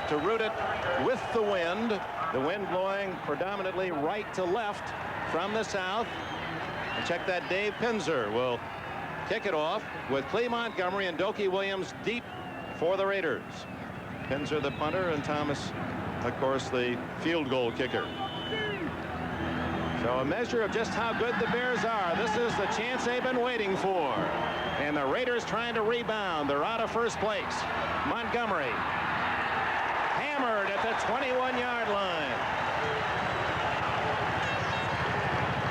to root it with the wind blowing predominantly right to left from the south. And check that, Dave Pinzer will kick it off with Clee Montgomery and Dokie Williams deep for the Raiders. Pinzer the punter, and Thomas, of course, the field goal kicker. So a measure of just how good the Bears are. This is the chance they've been waiting for. And the Raiders trying to rebound. They're out of first place. Montgomery hammered at the 21-yard line.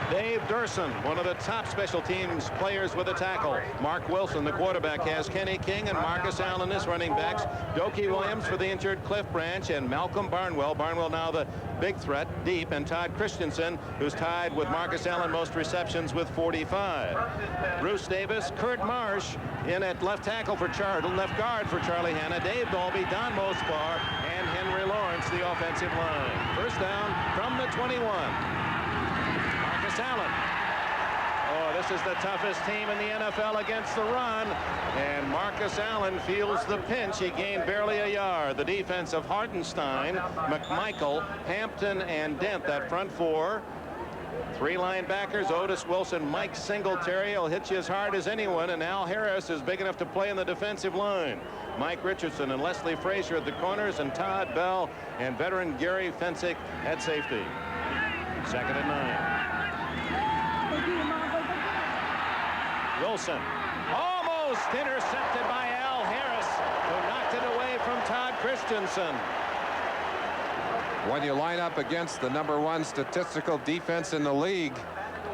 Dave Durson, one of the top special teams players with a tackle. Mark Wilson, the quarterback, has Kenny King and Marcus Allen as running backs. Dokie Williams for the injured Cliff Branch, and Malcolm Barnwell. Barnwell now the big threat deep, and Todd Christensen, who's tied with Marcus Allen most receptions with 45. Bruce Davis, Kurt Marsh in at left tackle for left guard for Charlie Hanna, Dave Dolby, Don Mospar, and Henry Lawrence, the offensive line. First down from the 21. Allen. Oh, this is the toughest team in the NFL against the run, and Marcus Allen feels the pinch. He gained barely a yard. The defense of Hartenstein, McMichael, Hampton, and Dent, that front four. Three linebackers, Otis Wilson, Mike Singletary will hit you as hard as anyone, and Al Harris is big enough to play in the defensive line. Mike Richardson and Leslie Frazier at the corners, and Todd Bell and veteran Gary Fensick at safety. Second and 9. Wilson almost intercepted by Al Harris, who knocked it away from Todd Christensen. When you line up against the #1 statistical defense in the league,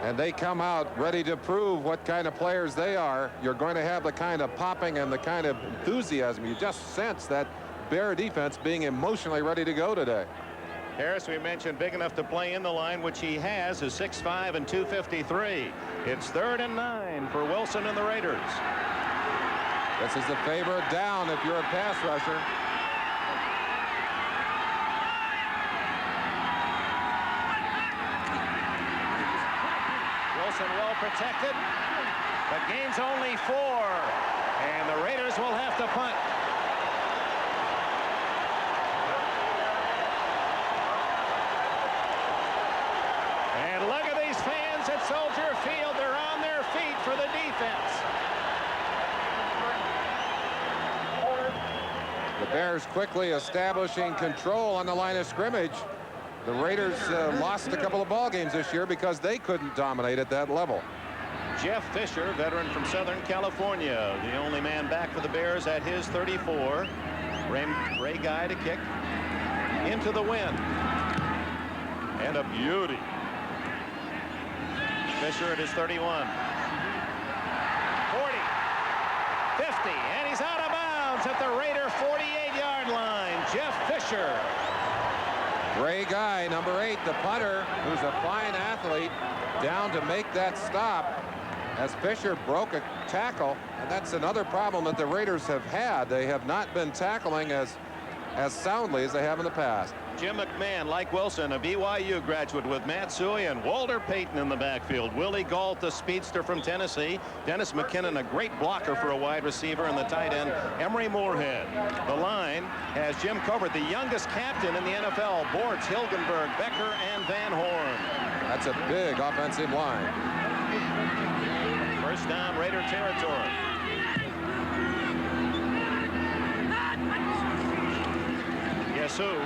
and they come out ready to prove what kind of players they are, you're going to have the kind of popping and the kind of enthusiasm. You just sense that Bear defense being emotionally ready to go today. Harris, we mentioned, big enough to play in the line, which he has, is 6'5" and 253. It's 3rd and 9 for Wilson and the Raiders. This is the favorite down if you're a pass rusher. Wilson well protected, but gains only 4, and the Raiders will have to punt. And look at these fans at Soldier Field. They're on their feet for the defense. The Bears quickly establishing control on the line of scrimmage. The Raiders lost a couple of ball games this year because they couldn't dominate at that level. Jeff Fisher, veteran from Southern California, the only man back for the Bears at his 34. Ray Guy to kick into the wind. And a beauty. Fisher at his 31. 40. 50. And he's out of bounds at the Raider 48-yard line. Jeff Fisher. Ray Guy, #8, the punter, who's a fine athlete, down to make that stop as Fisher broke a tackle. And that's another problem that the Raiders have had. They have not been tackling as soundly as they have in the past. Jim McMahon, like Wilson, a BYU graduate with Matt Suey, and Walter Payton in the backfield. Willie Galt, the speedster from Tennessee. Dennis McKinnon, a great blocker for a wide receiver, and the tight end, Emery Moorhead. The line has Jim Covert, the youngest captain in the NFL, Bortz, Hilgenberg, Becker, and Van Horn. That's a big offensive line. First down, Raider territory. Guess who?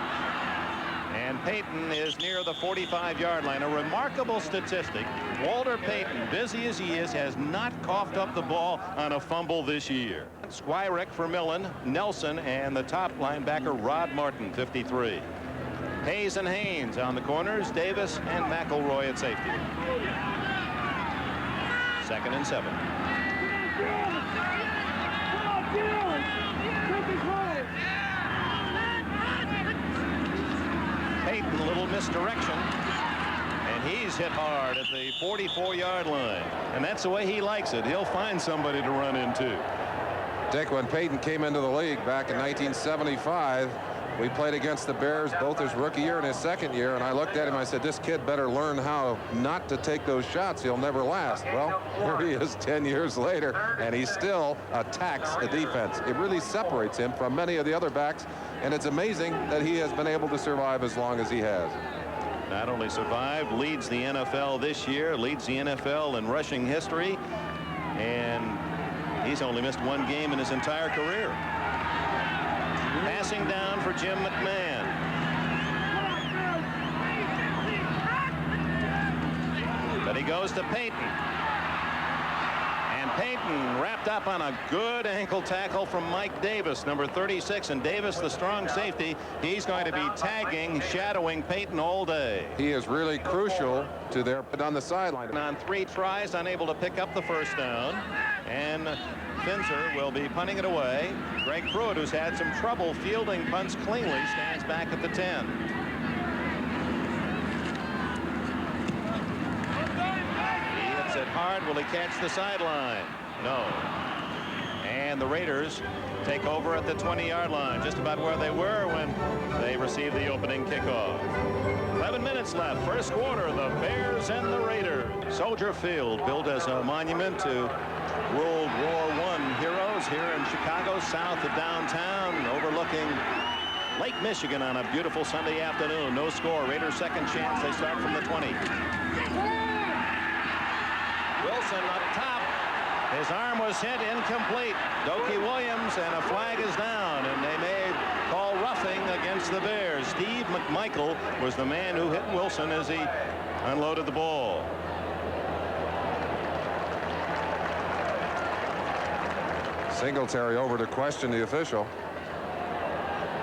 And Payton is near the 45-yard line. A remarkable statistic. Walter Payton, busy as he is, has not coughed up the ball on a fumble this year. Squirek for Millen, Nelson, and the top linebacker, Rod Martin, 53. Hayes and Haynes on the corners, Davis and McElroy at safety. 2nd and 7. Payton, a little misdirection, and he's hit hard at the 44-yard line, and that's the way he likes it. He'll find somebody to run into. Dick, when Payton came into the league back in 1975, we played against the Bears both his rookie year and his second year, and I looked at him, I said, this kid better learn how not to take those shots. He'll never last. Well, here he is 10 years later, and he still attacks the defense. It really separates him from many of the other backs and it's amazing that he has been able to survive as long as he has. Not only survived, leads the NFL this year, leads the NFL in rushing history, and he's only missed one game in his entire career. Passing down for Jim McMahon. But he goes to Payton. And Payton wrapped up on a good ankle tackle from Mike Davis, number 36. And Davis, the strong safety, he's going to be tagging, shadowing Payton all day. He is really crucial to their on the sideline. On 3 tries, unable to pick up the first down. And Finzer will be punting it away. Greg Pruitt, who's had some trouble fielding punts cleanly, stands back at the 10. He hits it hard. Will he catch the sideline? No. And the Raiders take over at the 20-yard line, just about where they were when they received the opening kickoff. 11 minutes left, first quarter, the Bears and the Raiders. Soldier Field, built as a monument to World War I heroes here in Chicago, south of downtown, overlooking Lake Michigan on a beautiful Sunday afternoon. No score. Raiders' second chance. They start from the 20. Wilson up top. His arm was hit, incomplete. Dokie Williams, and a flag is down, and they may call roughing against the Bears. Steve McMichael was the man who hit Wilson as he unloaded the ball. Singletary over to question the official.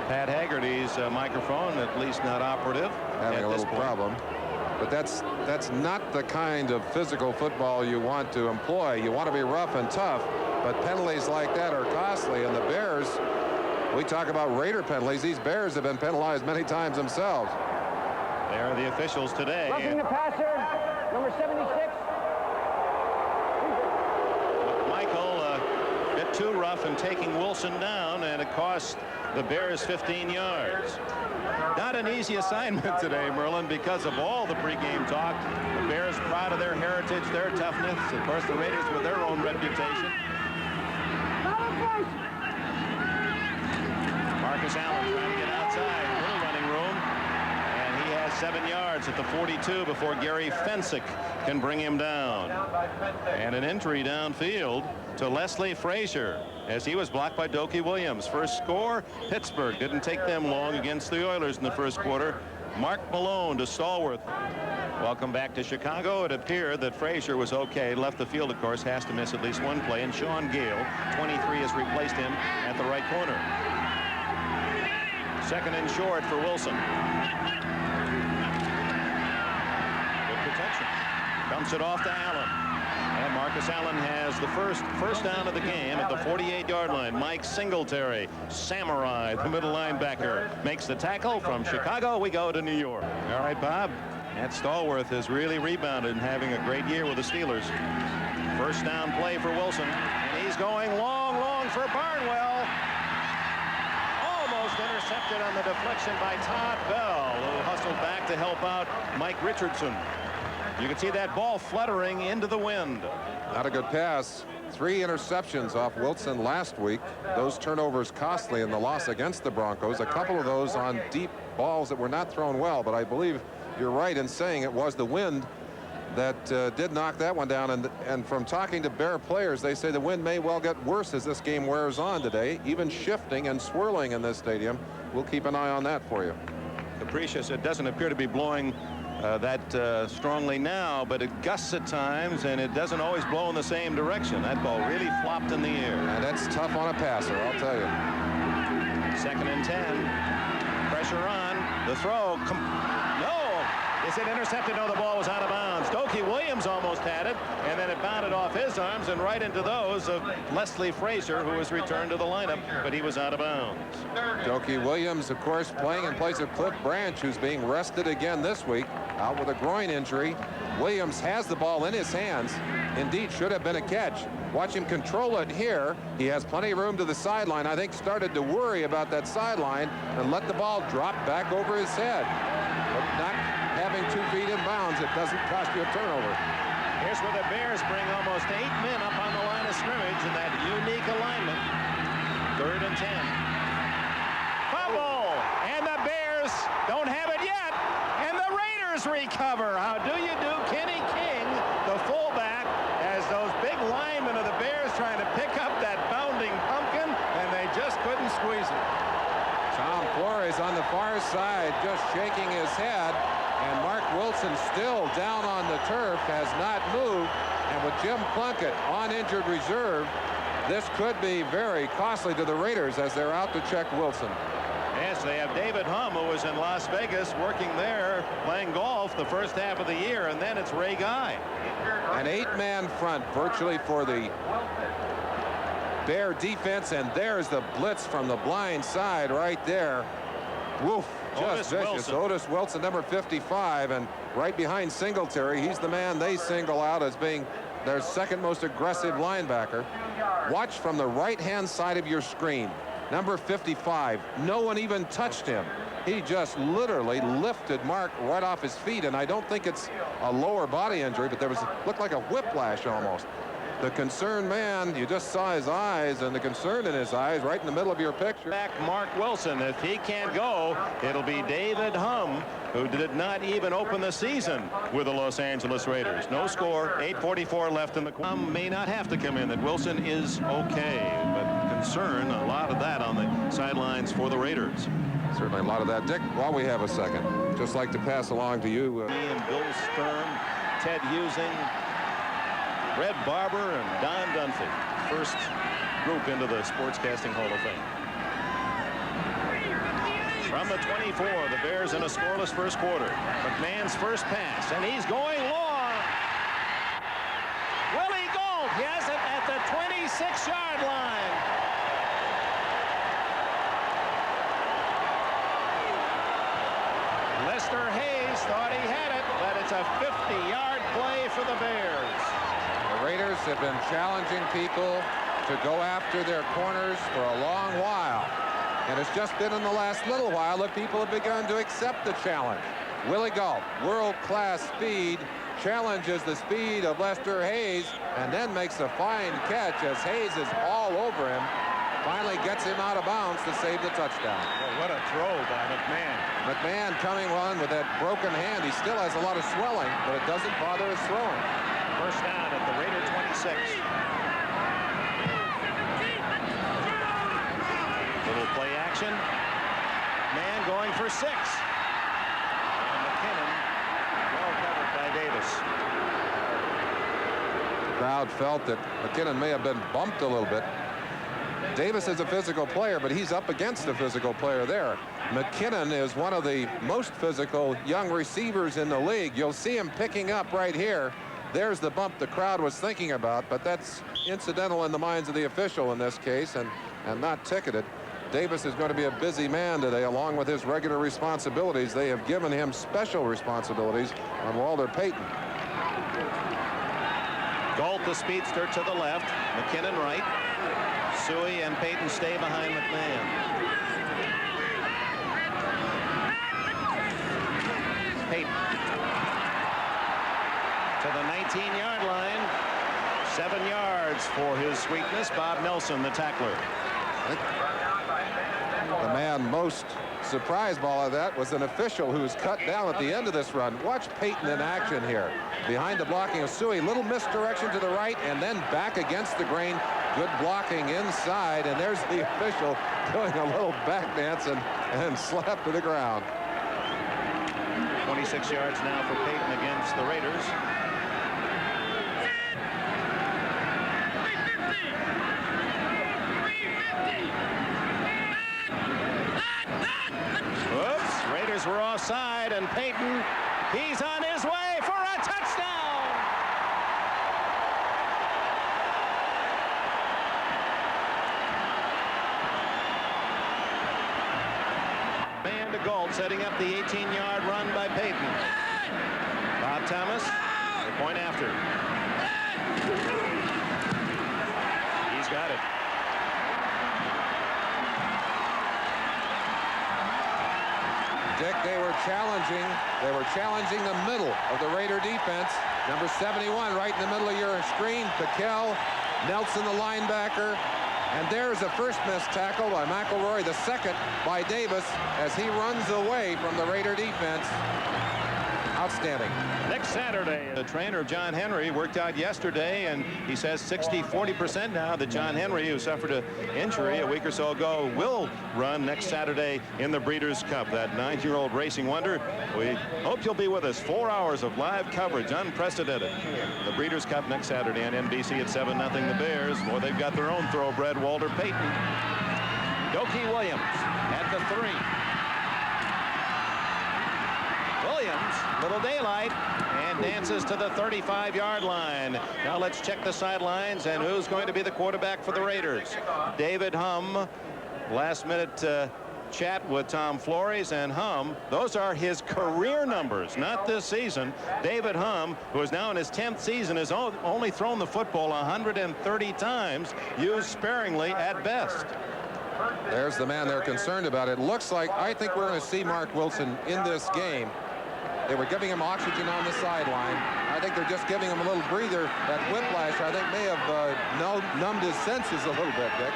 Pat Haggerty's microphone, at least not operative. Having a little problem. But that's not the kind of physical football you want to employ. You want to be rough and tough, but penalties like that are costly. And the Bears, we talk about Raider penalties. These Bears have been penalized many times themselves. They are the officials today. Roughing the passer, number 76. Michael bit too rough in taking Wilson down, and it cost the Bears 15 yards. Not an easy assignment today, Merlin, because of all the pregame talk. The Bears proud of their heritage, their toughness. Of course, the Raiders with their own reputation. Marcus Allen trying to get outside. Little running room. And he has 7 yards at the 42 before Gary Fensick can bring him down. And an entry downfield to Leslie Frazier as he was blocked by Dokie Williams. First score, Pittsburgh. Didn't take them long against the Oilers in the first quarter. Mark Malone to Stallworth. Welcome back to Chicago. It appeared that Frazier was okay. Left the field, of course, has to miss at least one play. And Sean Gale, 23, has replaced him at the right corner. Second and short for Wilson. Good protection. Dumps it off to Allen. And Marcus Allen has the first down of the game at the 48-yard line. Mike Singletary, Samurai, the middle linebacker, makes the tackle. From Chicago, we go to New York. All right, Bob. Matt Stallworth has really rebounded and having a great year with the Steelers. First down play for Wilson. And he's going long for Barnwell. Almost intercepted on the deflection by Todd Bell, who hustled back to help out Mike Richardson. You can see that ball fluttering into the wind. Not a good pass. 3 interceptions off Wilson last week. Those turnovers costly in the loss against the Broncos. A couple of those on deep balls that were not thrown well, but I believe you're right in saying it was the wind that did knock that one down. And from talking to Bear players, they say the wind may well get worse as this game wears on today, even shifting and swirling in this stadium. We'll keep an eye on that for you. Capricious. It doesn't appear to be blowing that strongly now, but it gusts at times, and it doesn't always blow in the same direction. That ball really flopped in the air. And that's tough on a passer, I'll tell you. Second and 10. Pressure on. The throw. No! Is it intercepted? No, the ball was out of bounds. Dokie Williams almost had it, and then it bounded off his arms and right into those of Leslie Frazier, who was returned to the lineup, but he was out of bounds. Dokie Williams, of course, playing in place of Cliff Branch, who's being rested again this week, out with a groin injury. Williams has the ball in his hands. Indeed, should have been a catch. Watch him control it here. He has plenty of room to the sideline. I think started to worry about that sideline and let the ball drop back over his head. But not having 2 feet in bounds, it doesn't cost you a turnover. Here's where the Bears bring almost 8 men up on the line of scrimmage in that unique alignment. 3rd and 10. Foul ball Don't have it yet. And the Raiders recover. How do you do? Kenny King, the fullback, as those big linemen of the Bears trying to pick up that bounding pumpkin, and they just couldn't squeeze it. Tom Flores on the far side just shaking his head, and Mark Wilson still down on the turf, has not moved, and with Jim Plunkett on injured reserve, this could be very costly to the Raiders as they're out to check Wilson. Yes, they have David Humm, who was in Las Vegas working there playing golf the first half of the year, and then it's Ray Guy. An 8-man front virtually for the Bear defense, and there's the blitz from the blind side right there. Woof, just vicious. Otis Wilson, number 55, and right behind Singletary. He's the man they single out as being their second most aggressive linebacker. Watch from the right-hand side of your screen. Number 55, no one even touched him. He just literally lifted Mark right off his feet, and I don't think it's a lower body injury, but looked like a whiplash almost. The concerned man, you just saw his eyes and the concern in his eyes right in the middle of your picture. Back Mark Wilson. If he can't go, it'll be David Humm, who did not even open the season with the Los Angeles Raiders. No score, 8:44 left in the quarter. Humm may not have to come in, that Wilson is okay, but concern, a lot of that on the sidelines for the Raiders. Certainly a lot of that. Dick, while we have a second, just like to pass along to you. Me and Bill Sturm, Ted Husing, Red Barber, and Don Dunphy. First group into the Sportscasting Hall of Fame. From the 24, the Bears in a scoreless first quarter. McMahon's first pass, and he's going long. Willie Gold, he has it at the 26-yard line. Lester Hayes thought he had it, but it's a 50-yard play for the Bears. The Raiders have been challenging people to go after their corners for a long while. And it's just been in the last little while that people have begun to accept the challenge. Willie Gault, world-class speed, challenges the speed of Lester Hayes, and then makes a fine catch as Hayes is all over him. Finally gets him out of bounds to save the touchdown. Well, what a throw by McMahon. McMahon coming on with that broken hand. He still has a lot of swelling, but it doesn't bother his throwing. First down at the Raider 26. Little play action. Man going for 6. And McKinnon well covered by Davis. The crowd felt that McKinnon may have been bumped a little bit. Davis is a physical player, but he's up against a physical player there. McKinnon is one of the most physical young receivers in the league. You'll see him picking up right here. There's the bump the crowd was thinking about, but that's incidental in the minds of the official in this case and not ticketed. Davis is going to be a busy man today along with his regular responsibilities. They have given him special responsibilities on Walter Payton. Gault, the speedster, to the left. McKinnon right. Suey and Payton stay behind McMahon. Payton to the 19-yard line. 7 yards for his sweetness. Bob Nelson, the tackler. The man most surprised by all of that was an official who's cut down at the end of this run. Watch Payton in action here. Behind the blocking of Suey, little misdirection to the right and then back against the grain. Good blocking inside, and there's the official doing a little back dance and slap to the ground. 26 yards now for Payton against the Raiders. Whoops, Raiders were offside, and Payton, he's on his way for a touchdown. Man to Gault, setting up the 18-yard run by Payton. Bob Thomas, the point after. He's got it. Dick, they were challenging the middle of the Raider defense. Number 71 right in the middle of your screen. Piquel, Nelson the linebacker, And there's the first missed tackle by McElroy, the second by Davis as he runs away from the Raider defense. Outstanding. Next Saturday, the trainer, John Henry, worked out yesterday, and he says 40% now that John Henry, who suffered an injury a week or so ago, will run next Saturday in the Breeders' Cup. That 9-year-old racing wonder. We hope you'll be with us. 4 hours of live coverage, unprecedented. The Breeders' Cup next Saturday on NBC at 7-0 the Bears. Or they've got their own thoroughbred, Walter Payton. Doki Williams at the 3. Williams, little daylight, and dances to the 35-yard line. Now let's check the sidelines and who's going to be the quarterback for the Raiders. David Humm, last-minute chat with Tom Flores, and Humm, those are his career numbers, not this season. David Humm, who is now in his 10th season, has only thrown the football 130 times, used sparingly at best. There's the man they're concerned about. It looks like, I think we're going to see Mark Wilson in this game. They were giving him oxygen on the sideline. I think they're just giving him a little breather. That whiplash, I think, may have numbed his senses a little bit, Dick.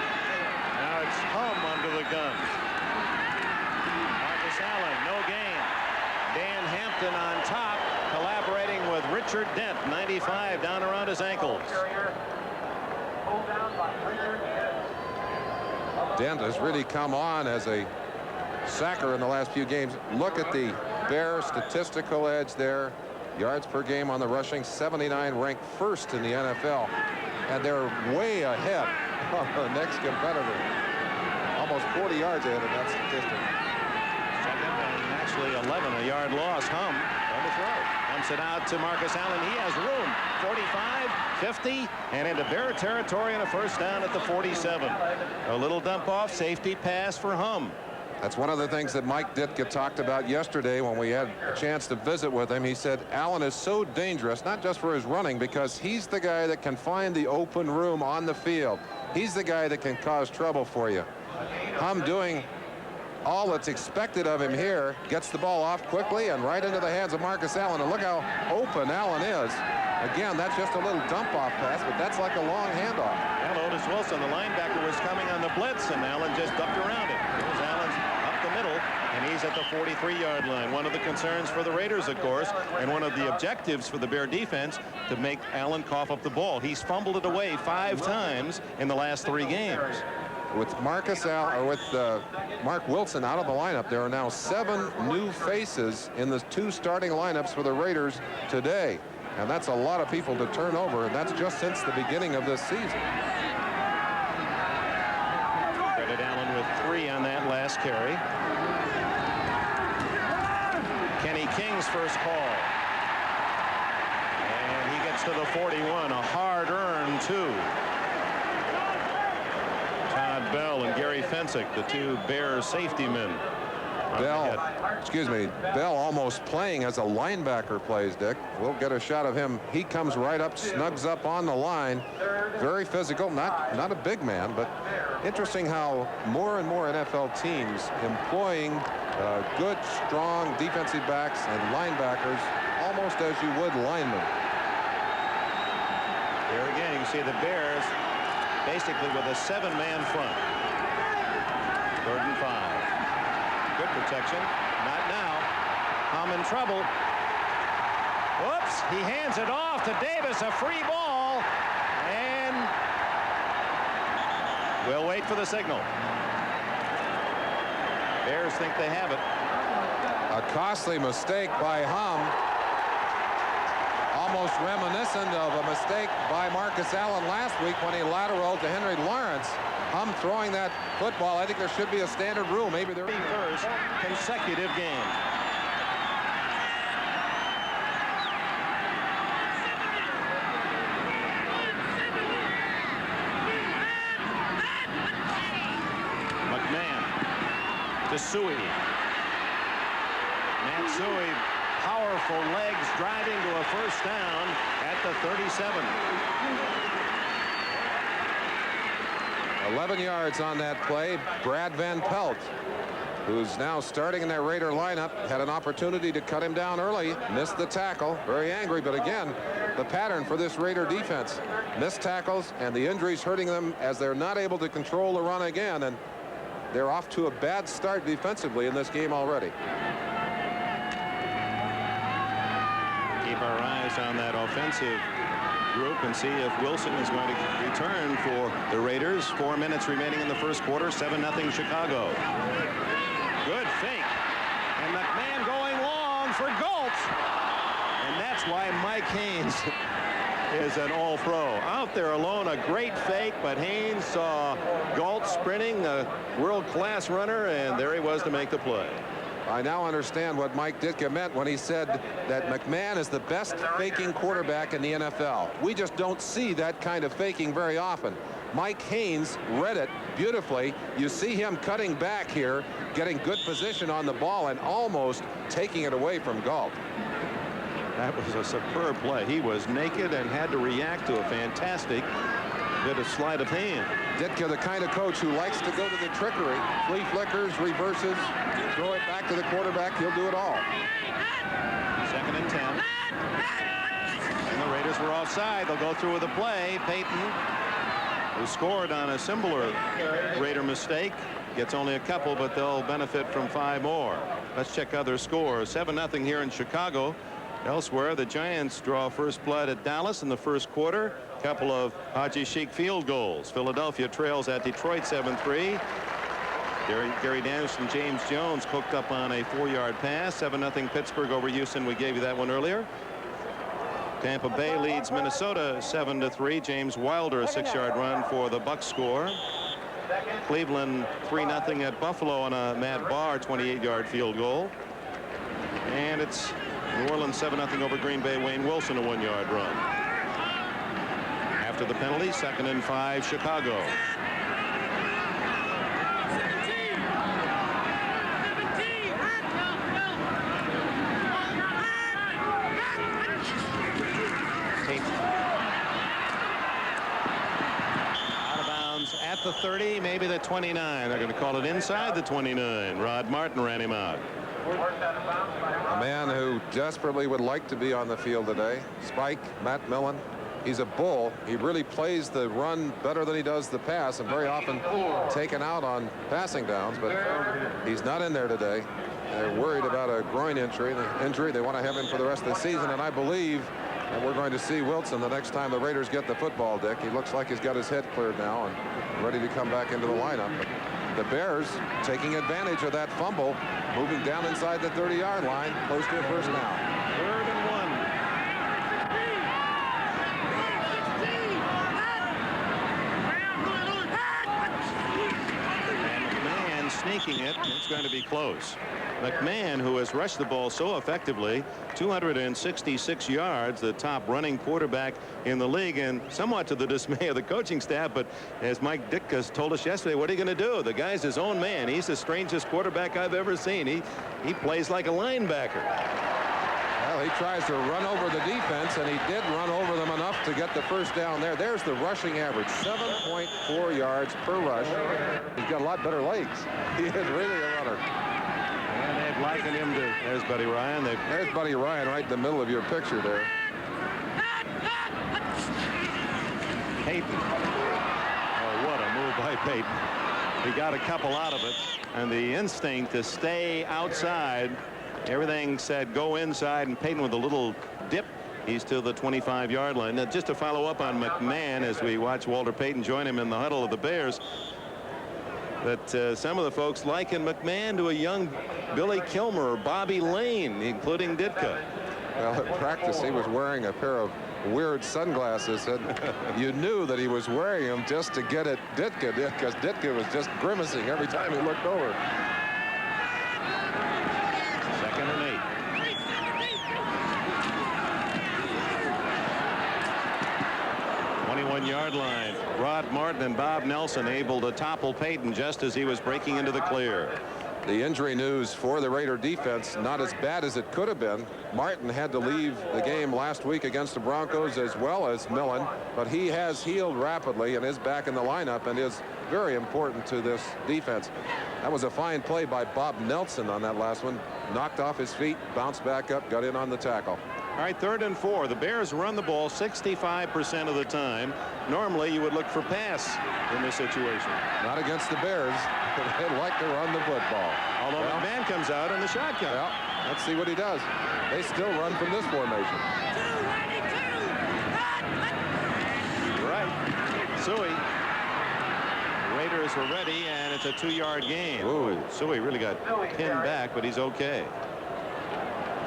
Now it's Humm under the gun. Marcus Allen, no gain. Dan Hampton on top, collaborating with Richard Dent, 95, down around his ankles. Dent has really come on as a sacker in the last few games. Look at the Bear statistical edge there. Yards per game on the rushing, 79, ranked first in the NFL. And they're way ahead of the next competitor. Almost 40 yards ahead of that statistic. Second and actually 11, a yard loss. Humm on the throw. Dumps it out to Marcus Allen. He has room. 45, 50, and into Bear territory and a first down at the 47. A little dump off, safety pass for Humm. That's one of the things that Mike Ditka talked about yesterday when we had a chance to visit with him. He said Allen is so dangerous, not just for his running, because he's the guy that can find the open room on the field. He's the guy that can cause trouble for you. Humm doing all that's expected of him here, gets the ball off quickly and right into the hands of Marcus Allen. And look how open Allen is. Again, that's just a little dump-off pass, but that's like a long handoff. And Otis Wilson, the linebacker, was coming on the blitz, and Allen just ducked around it. Here's Allen's up the middle, and he's at the 43-yard line. One of the concerns for the Raiders, of course, and one of the objectives for the Bear defense, to make Allen cough up the ball. He's fumbled it away 5 times in the last 3 games. With Mark Wilson out of the lineup, there are now 7 new faces in the 2 starting lineups for the Raiders today. And that's a lot of people to turn over, and that's just since the beginning of this season. Credit Allen with 3 on that last carry. Kenny King's first call. And he gets to the 41, a hard-earned 2. Todd Bell and Gary Fensick, the 2 Bears safety men. Bell almost playing as a linebacker plays, Dick. We'll get a shot of him. He comes right up, snugs up on the line. Very physical, not a big man, but interesting how more and more NFL teams employing good, strong defensive backs and linebackers almost as you would linemen. Here again, you can see the Bears basically with a 7-man front. 3rd and 5. Good protection. Not now. Humm in trouble. Whoops. He hands it off to Davis. A free ball. And we'll wait for the signal. Bears think they have it. A costly mistake by Humm. Almost reminiscent of a mistake by Marcus Allen last week when he lateraled to Henry Lawrence. Humm throwing that football. I think there should be a standard rule. Maybe there is. First consecutive game. McMahon to Suey. Matsui, powerful legs driving to a first down at the 37. 11 yards on that play. Brad Van Pelt who's now starting in that Raider lineup, had an opportunity to cut him down early, missed the tackle, very angry. But again, the pattern for this Raider defense, missed tackles and the injuries hurting them as they're not able to control the run again, and they're off to a bad start defensively in this game already. Keep our eyes on that offensive group and see if Wilson is going to return for the Raiders. 4 minutes remaining in the first quarter. 7-0 Chicago. Good fake. And McMahon going long for Galt. And that's why Mike Haynes is an all-pro. Out there alone, a great fake, but Haynes saw Galt sprinting, a world-class runner, and there he was to make the play. I now understand what Mike Ditka meant when he said that McMahon is the best faking quarterback in the NFL. We just don't see that kind of faking very often. Mike Haynes read it beautifully. You see him cutting back here, getting good position on the ball, and almost taking it away from Galt. That was a superb play. He was naked and had to react to a fantastic bit of sleight of hand. Ditka, the kind of coach who likes to go to the trickery, flea flickers, reverses, throw it back to the quarterback. He'll do it all. 2nd and 10. And the Raiders were offside. They'll go through with the play. Payton, who scored on a similar Raider mistake, gets only a couple, but they'll benefit from 5 more. Let's check other scores. 7-0 here in Chicago. Elsewhere, the Giants draw first blood at Dallas in the first quarter. Couple of Haji Sheik field goals. Philadelphia trails at Detroit 7-3. Gary Danielson, James Jones hooked up on a 4-yard pass. 7-0 Pittsburgh over Houston. We gave you that one earlier. Tampa Bay leads Minnesota 7-3. James Wilder, a 6-yard run for the Bucs score. Cleveland 3-0 at Buffalo on a Matt Barr 28-yard field goal. And it's New Orleans 7-0 over Green Bay. Wayne Wilson, a 1-yard run. After the penalty, 2nd and 5 Chicago. Out of bounds at the 30, maybe the 29. They're going to call it inside the 29. Rod Martin ran him out. A man who desperately would like to be on the field today. Spike, Matt Millen. He's a bull. He really plays the run better than he does the pass, and very often taken out on passing downs, but he's not in there today. They're worried about a groin injury. They want to have him for the rest of the season, and I believe that we're going to see Wilson the next time the Raiders get the football, Dick. He looks like he's got his head cleared now and ready to come back into the lineup. But the Bears taking advantage of that fumble, moving down inside the 30-yard line, close to a first down. 3rd and 1. And McMahon sneaking it. It's going to be close. McMahon, who has rushed the ball so effectively, 266 yards, the top running quarterback in the league, and somewhat to the dismay of the coaching staff. But as Mike Ditka told us yesterday, what are you going to do? The guy's his own man. He's the strangest quarterback I've ever seen. He plays like a linebacker. Well, he tries to run over the defense, and he did run over them enough to get the first down there. There's the rushing average, 7.4 yards per rush. He's got a lot better legs. He is really a runner. And they've likened him to, there's Buddy Ryan. There's Buddy Ryan right in the middle of your picture there. Payton. Oh, what a move by Payton. He got a couple out of it, and the instinct to stay outside. Everything said go inside, and Payton with a little dip. He's to the 25-yard line. Now, just to follow up on McMahon as we watch Walter Payton join him in the huddle of the Bears, that some of the folks liken McMahon to a young Billy Kilmer or Bobby Lane, including Ditka. Well, at practice, he was wearing a pair of weird sunglasses, and you knew that he was wearing them just to get at Ditka, because Ditka was just grimacing every time he looked over. 2nd and 8. Yard line. Rod Martin and Bob Nelson able to topple Payton just as he was breaking into the clear. The injury news for the Raider defense not as bad as it could have been. Martin had to leave the game last week against the Broncos, as well as Millen, but he has healed rapidly and is back in the lineup and is very important to this defense. That was a fine play by Bob Nelson on that last one. Knocked off his feet, bounced back up, got in on the tackle. All right, 3rd and 4. The Bears run the ball 65% of the time. Normally, you would look for pass in this situation. Not against the Bears. They like to run the football. Although well, McMahon comes out in the shotgun. Well, let's see what he does. They still run from this formation. Right. Suey. Raiders were ready, and it's a 2-yard gain. Ooh. Suey really got pinned back, but he's okay.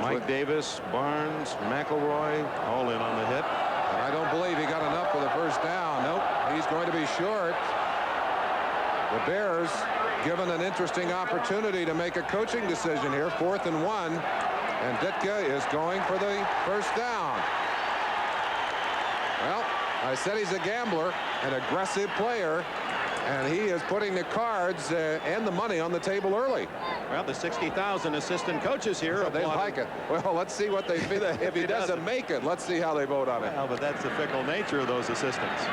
Mike Davis, Barnes, McElroy, all in on the hit. And I don't believe he got enough for the first down. Nope, he's going to be short. The Bears given an interesting opportunity to make a coaching decision here. 4th and 1, and Ditka is going for the first down. Well, I said he's a gambler, an aggressive player, and he is putting the cards and the money on the table early. Well, the 60,000 assistant coaches here. They like it. Well, let's see what they feel. If he doesn't make it, let's see how they vote on it. Well, but that's the fickle nature of those assistants.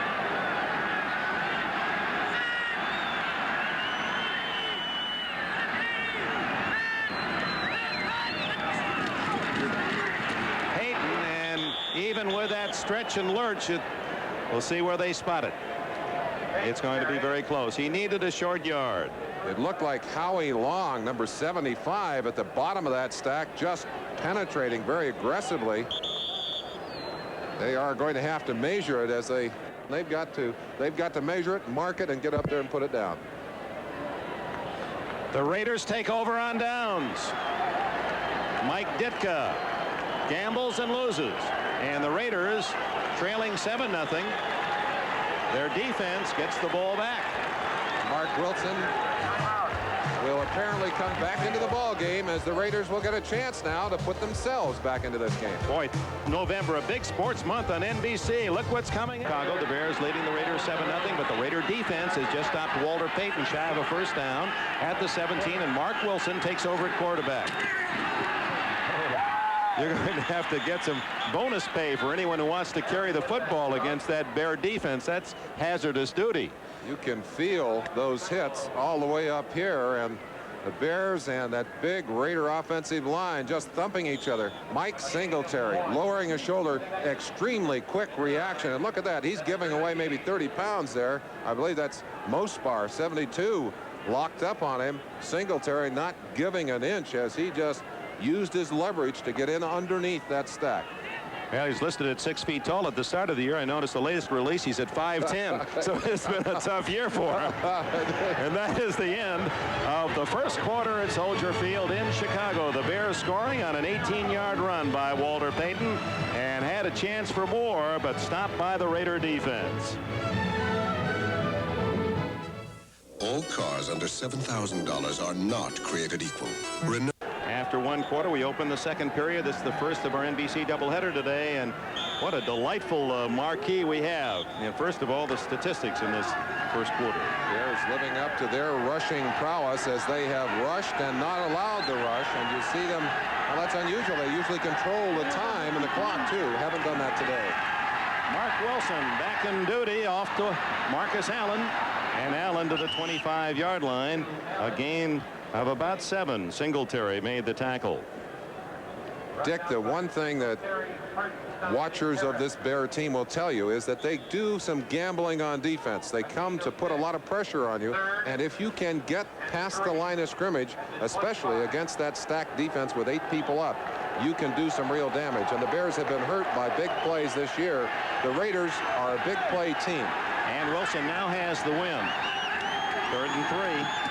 Payton, and even with that stretch and lurch, we'll see where they spot it. It's going to be very close. He needed a short yard. It looked like Howie Long, number 75, at the bottom of that stack, just penetrating very aggressively. They are going to have to measure it as they've got to measure it, mark it, and get up there and put it down. The Raiders take over on downs. Mike Ditka gambles and loses, and the Raiders trailing 7-0. Their defense gets the ball back. Mark Wilson will apparently come back into the ball game, as the Raiders will get a chance now to put themselves back into this game. Boy, November, a big sports month on NBC. Look what's coming. Chicago, the Bears leading the Raiders 7-0, but the Raider defense has just stopped Walter Payton shy of a first down at the 17, and Mark Wilson takes over at quarterback. You're going to have to get some bonus pay for anyone who wants to carry the football against that Bear defense. That's hazardous duty. You can feel those hits all the way up here, and the Bears and that big Raider offensive line just thumping each other. Mike Singletary lowering his shoulder, extremely quick reaction, and look at that, he's giving away maybe 30 pounds there. I believe that's Mospar, 72, locked up on him. Singletary not giving an inch as he just used his leverage to get in underneath that stack. Well, he's listed at 6 feet tall at the start of the year. I noticed the latest release, he's at 5'10". So it's been a tough year for him. And that is the end of the first quarter at Soldier Field in Chicago. The Bears scoring on an 18-yard run by Walter Payton, and had a chance for more, but stopped by the Raider defense. All cars under $7,000 are not created equal. After one quarter, we open the second period. This is the first of our NBC doubleheader today, and what a delightful marquee we have. And first of all, the statistics in this first quarter. Bears living up to their rushing prowess as they have rushed and not allowed the rush, and you see them, well, that's unusual. They usually control the time and the clock too. Haven't done that today. Mark Wilson back in duty, off to Marcus Allen, and Allen to the 25-yard line. A gain of about 7. Singletary made the tackle. Dick, the one thing that watchers of this Bear team will tell you is that they do some gambling on defense. They come to put a lot of pressure on you, and if you can get past the line of scrimmage, especially against that stacked defense with 8 people up, you can do some real damage. And the Bears have been hurt by big plays this year. The Raiders are a big play team. And Wilson now has the win. 3rd and 3.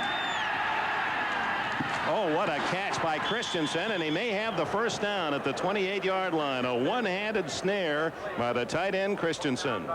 Oh, what a catch by Christensen, and he may have the first down at the 28-yard line. A one-handed snare by the tight end Christensen.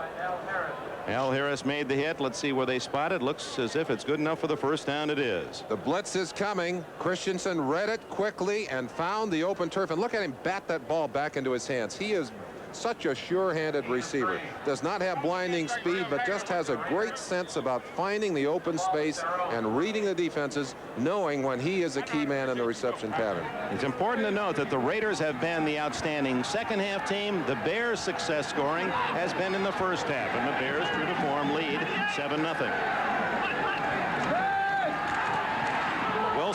Al Harris made the hit. Let's see where they spot it. Looks as if it's good enough for the first down. It is. The blitz is coming. Christensen read it quickly and found the open turf. And look at him bat that ball back into his hands. He is such a sure-handed receiver. Does not have blinding speed, but just has a great sense about finding the open space and reading the defenses, knowing when he is a key man in the reception pattern. It's important to note that the Raiders have been the outstanding second-half team. The Bears' success scoring has been in the first half, and the Bears, true to form, lead 7-0.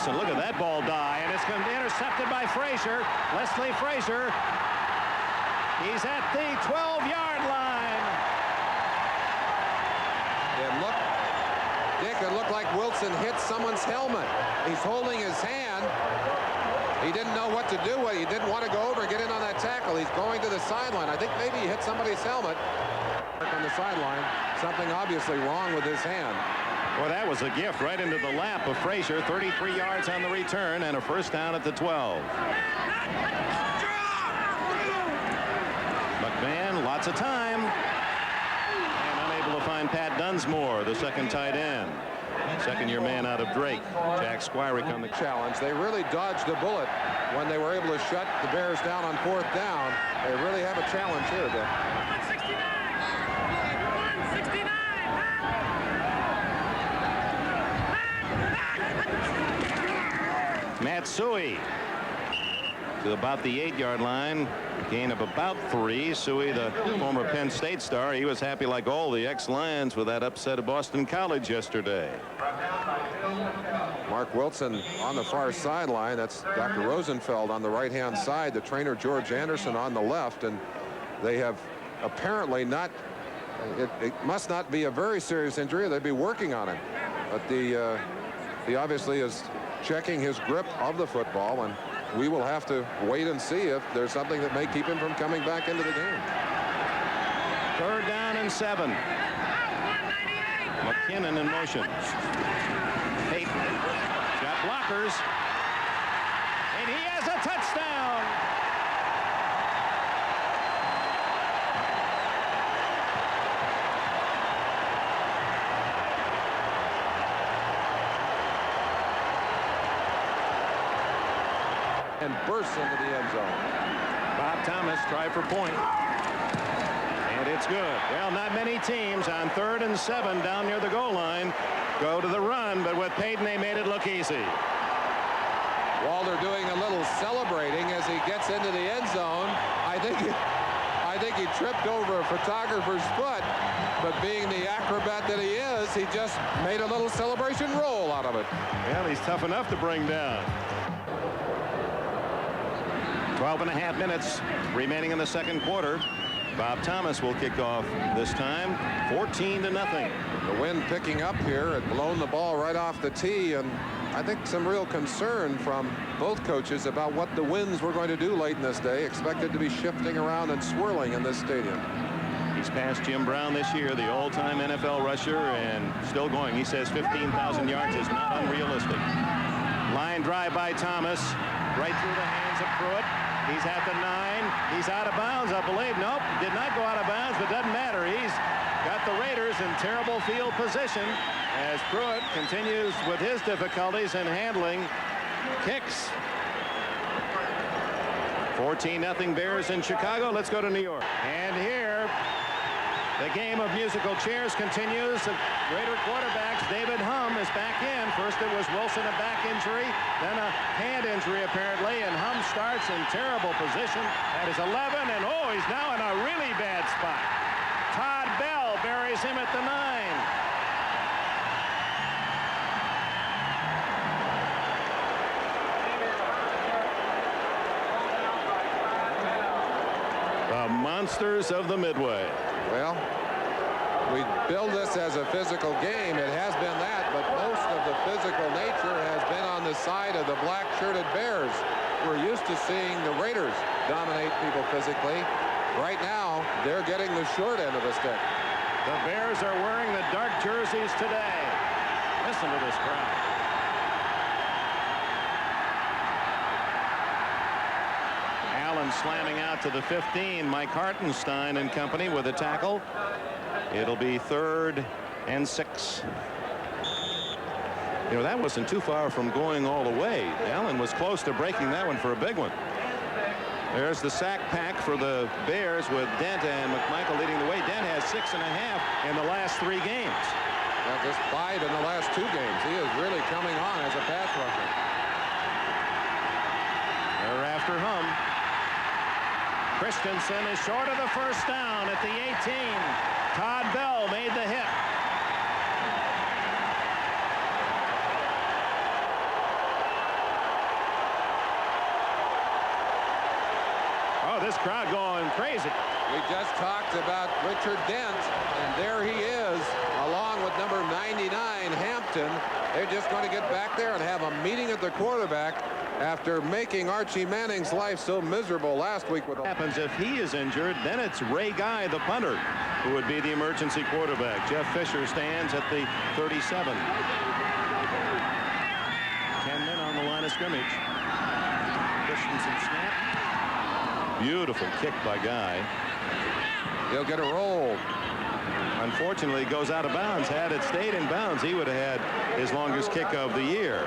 Wilson. Look at that ball die, and it's going to be intercepted by Frazier. Leslie Frazier. He's at the 12-yard line. It looked like Wilson hit someone's helmet. He's holding his hand. He didn't know what to do. He didn't want to go over and get in on that tackle. He's going to the sideline. I think maybe he hit somebody's helmet on the sideline. Something obviously wrong with his hand. Well, that was a gift right into the lap of Frazier. 33 yards on the return and a first down at the 12. McMahon, lots of time. And unable to find Pat Dunsmore, the second tight end. Second-year man out of Drake. Jack Squirick on the challenge. They really dodged a bullet when they were able to shut the Bears down on 4th down. They really have a challenge here today. 169. Matsui to about the 8-yard line. Gain of about 3. Suey, the former Penn State star, he was happy like all the ex-Lions with that upset of Boston College yesterday. Mark Wilson on the far sideline. That's Dr. Rosenfeld on the right-hand side. The trainer George Anderson on the left, and they have apparently not. It must not be a very serious injury. They'd be working on it, but he obviously is checking his grip of the football, and we will have to wait and see if there's something that may keep him from coming back into the game. 3rd down and 7. McKinnon in motion. Payton got blockers, and he has a touchdown. And bursts into the end zone. Bob Thomas tried for point. And it's good. Well, not many teams on 3rd and 7 down near the goal line go to the run, but with Payton they made it look easy. Walter doing a little celebrating as he gets into the end zone. I think he tripped over a photographer's foot, but being the acrobat that he is, he just made a little celebration roll out of it. Well, he's tough enough to bring down. 12.5 minutes remaining in the second quarter. Bob Thomas will kick off this time. 14-0. The wind picking up here. It blown the ball right off the tee, and I think some real concern from both coaches about what the winds were going to do late in this day. Expected to be shifting around and swirling in this stadium. He's passed Jim Brown this year, the all-time NFL rusher, and still going. He says 15,000 yards is not unrealistic. Line drive by Thomas, right through the hands of Pruitt. He's at the 9. He's out of bounds, I believe. Nope, did not go out of bounds, but doesn't matter. He's got the Raiders in terrible field position as Pruitt continues with his difficulties in handling kicks. 14-0 Bears in Chicago. Let's go to New York. And here, the game of musical chairs continues. The Raider quarterbacks, David Humm is back in. First it was Wilson, a back injury, then a hand injury apparently, and Humm starts in terrible position at his 11, and oh, he's now in a really bad spot. Todd Bell buries him at the 9. The monsters of the Midway. Well, we build this as a physical game. It has been that, but most of the physical nature has been on the side of the black-shirted Bears. We're used to seeing the Raiders dominate people physically. Right now, they're getting the short end of the stick. The Bears are wearing the dark jerseys today. Listen to this crowd. Allen slamming out to the 15. Mike Hartenstein and company with a tackle. It'll be 3rd and 6. You know, that wasn't too far from going all the way. Allen was close to breaking that one for a big one. There's the sack pack for the Bears with Dent and McMichael leading the way. Dent has 6.5 in the last 3 games. Well, just 5 in the last 2 games. He is really coming on as a pass rusher. They're after Humm. Christensen is short of the first down at the 18. Todd Bell made the hit. Oh, this crowd going crazy. We just talked about Richard Dent, and there he is, along with number 99, Hampton. They're just going to get back there and have a meeting at the quarterback after making Archie Manning's life so miserable last week. With Happens if he is injured, then it's Ray Guy, the punter, who would be the emergency quarterback. Jeff Fisher stands at the 37. 10 men on the line of scrimmage. Christensen snap. Beautiful kick by Guy. He'll get a roll. Unfortunately, it goes out of bounds. Had it stayed in bounds, he would have had his longest kick of the year.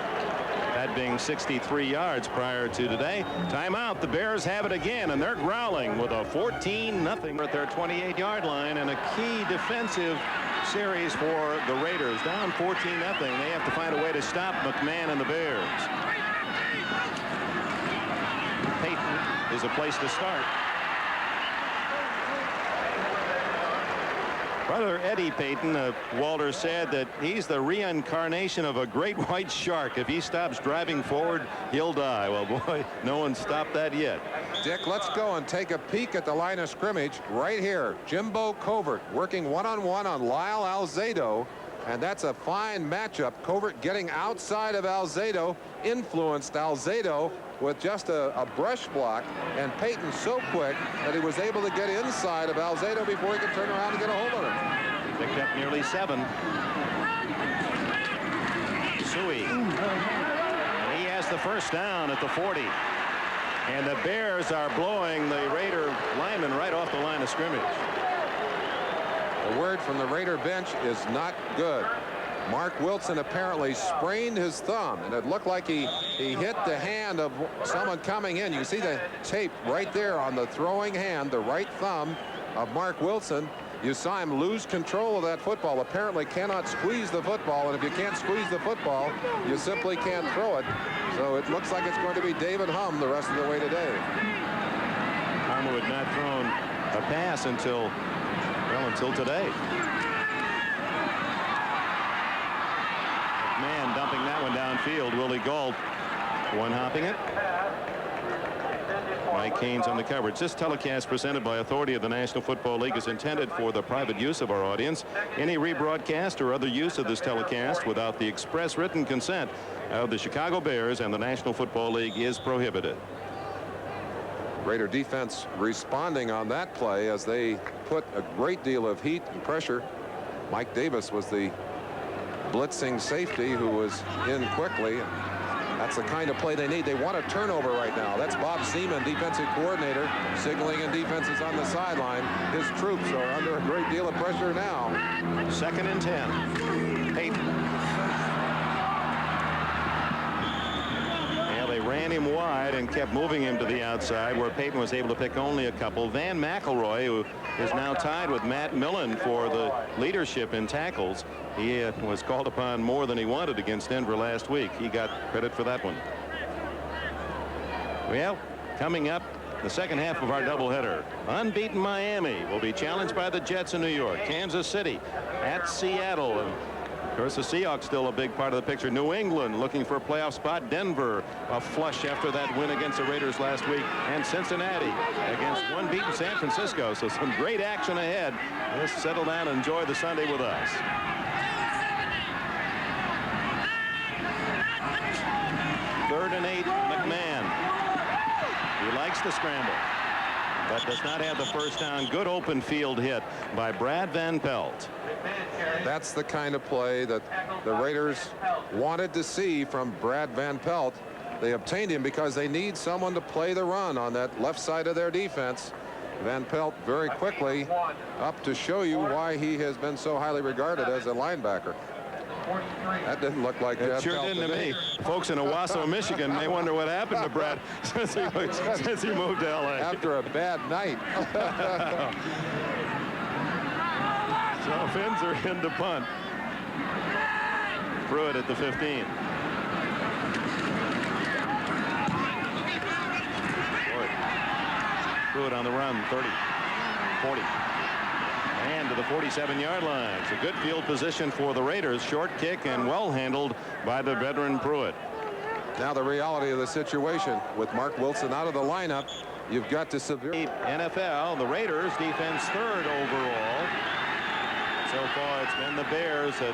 That being 63 yards prior to today. Timeout. The Bears have it again, and they're growling with a 14-0 at their 28-yard line, and a key defensive series for the Raiders. Down 14-0. They have to find a way to stop McMahon and the Bears. Payton is a place to start. Brother Eddie Payton, Walter said that he's the reincarnation of a great white shark. If he stops driving forward, he'll die. Well, boy, no one stopped that yet. Dick, let's go and take a peek at the line of scrimmage right here. Jimbo Covert working one-on-one on Lyle Alzado, and that's a fine matchup. Covert getting outside of Alzado, influenced Alzado with just a brush block, and Payton so quick that he was able to get inside of Alzado before he could turn around and get a hold of him. Picked up nearly 7. Suey. He has the first down at the 40. And the Bears are blowing the Raider lineman right off the line of scrimmage. The word from the Raider bench is not good. Mark Wilson apparently sprained his thumb, and it looked like he hit the hand of someone coming in. You see the tape right there on the throwing hand, the right thumb of Mark Wilson. You saw him lose control of that football. Apparently cannot squeeze the football, and if you can't squeeze the football, you simply can't throw it. So it looks like it's going to be David Humm the rest of the way today. Humm had not thrown a pass until today. Man dumping that one downfield. Willie Gault one-hopping it. Mike Haynes on the coverage. This telecast presented by authority of the National Football League is intended for the private use of our audience. Any rebroadcast or other use of this telecast without the express written consent of the Chicago Bears and the National Football League is prohibited. Raider defense responding on that play as they put a great deal of heat and pressure. Mike Davis was the blitzing safety who was in quickly. That's the kind of play they need. They want a turnover right now. That's Bob Seaman, defensive coordinator, signaling in defenses on the sideline. His troops are under a great deal of pressure now. 2nd and 10. Payton. Well, they ran him wide and kept moving him to the outside, where Payton was able to pick only a couple. Van McElroy, who is now tied with Matt Millen for the leadership in tackles. He was called upon more than he wanted against Denver last week. He got credit for that one. Well, coming up, the second half of our doubleheader. Unbeaten Miami will be challenged by the Jets in New York. Kansas City at Seattle. And of course, the Seahawks still a big part of the picture. New England looking for a playoff spot. Denver a flush after that win against the Raiders last week. And Cincinnati against unbeaten San Francisco. So some great action ahead. Let's settle down and enjoy the Sunday with us. 3rd and 8, McMahon. He likes to scramble, but does not have the first down. Good open field hit by Brad Van Pelt. That's the kind of play that the Raiders wanted to see from Brad Van Pelt. They obtained him because they need someone to play the run on that left side of their defense. Van Pelt very quickly up to show you why he has been so highly regarded as a linebacker. That didn't look like that. It sure didn't to me. Folks in Owasso, Michigan may wonder what happened to Brad since he moved to L.A. After a bad night. So Finns are in to punt. Pruitt at the 15. Pruitt on the run, 30, 40. And to the 47-yard line. It's a good field position for the Raiders. Short kick and well handled by the veteran Pruitt. Now the reality of the situation with Mark Wilson out of the lineup. You've got to severely. NFL, the Raiders defense 3rd overall. So far, it's been the Bears that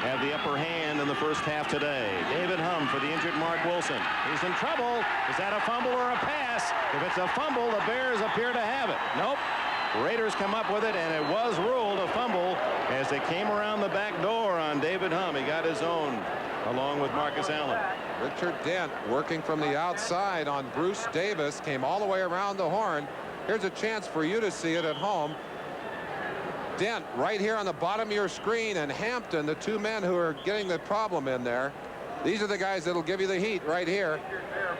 have the upper hand in the first half today. David Humm for the injured Mark Wilson. He's in trouble. Is that a fumble or a pass? If it's a fumble, the Bears appear to have it. Nope. Raiders come up with it, and it was ruled a fumble as they came around the back door on David Humm. He got his own along with Marcus Allen. Richard Dent working from the outside on Bruce Davis, came all the way around the horn. Here's a chance for you to see it at home. Dent right here on the bottom of your screen, and Hampton, the 2 men who are getting the problem in there. These are the guys that'll give you the heat right here.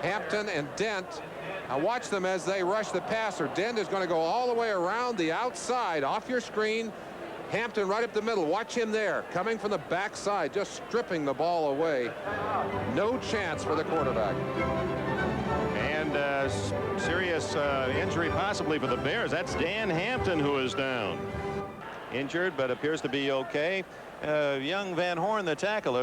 Hampton and Dent. Now watch them as they rush the passer. Dent is going to go all the way around the outside off your screen. Hampton right up the middle. Watch him there, coming from the backside, just stripping the ball away. No chance for the quarterback. And serious injury possibly for the Bears. That's Dan Hampton who is down. Injured, but appears to be okay. Young Van Horn, the tackle,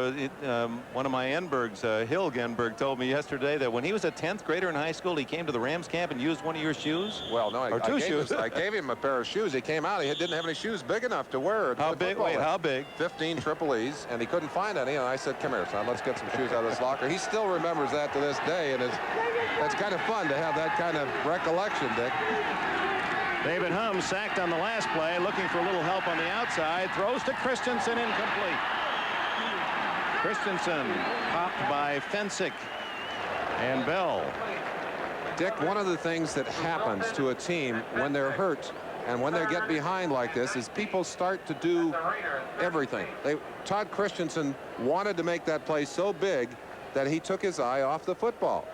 one of my ENBERGs, Hilg Enberg, told me yesterday that when he was a 10th grader in high school, he came to the Rams camp and used one of your shoes. Well, no, I gave him a pair of shoes. He came out. He didn't have any shoes big enough to wear. How big? Wait, how big? 15 triple E's, and he couldn't find any. And I said, "Come here, son. Let's get some shoes out of this locker." He still remembers that to this day, and it's kind of fun to have that kind of recollection, Dick. David Humm sacked on the last play, looking for a little help on the outside. Throws to Christensen, incomplete. Christensen popped by Fensick and Bell. Dick, one of the things that happens to a team when they're hurt and when they get behind like this is people start to do everything. Todd Christensen wanted to make that play so big that he took his eye off the football.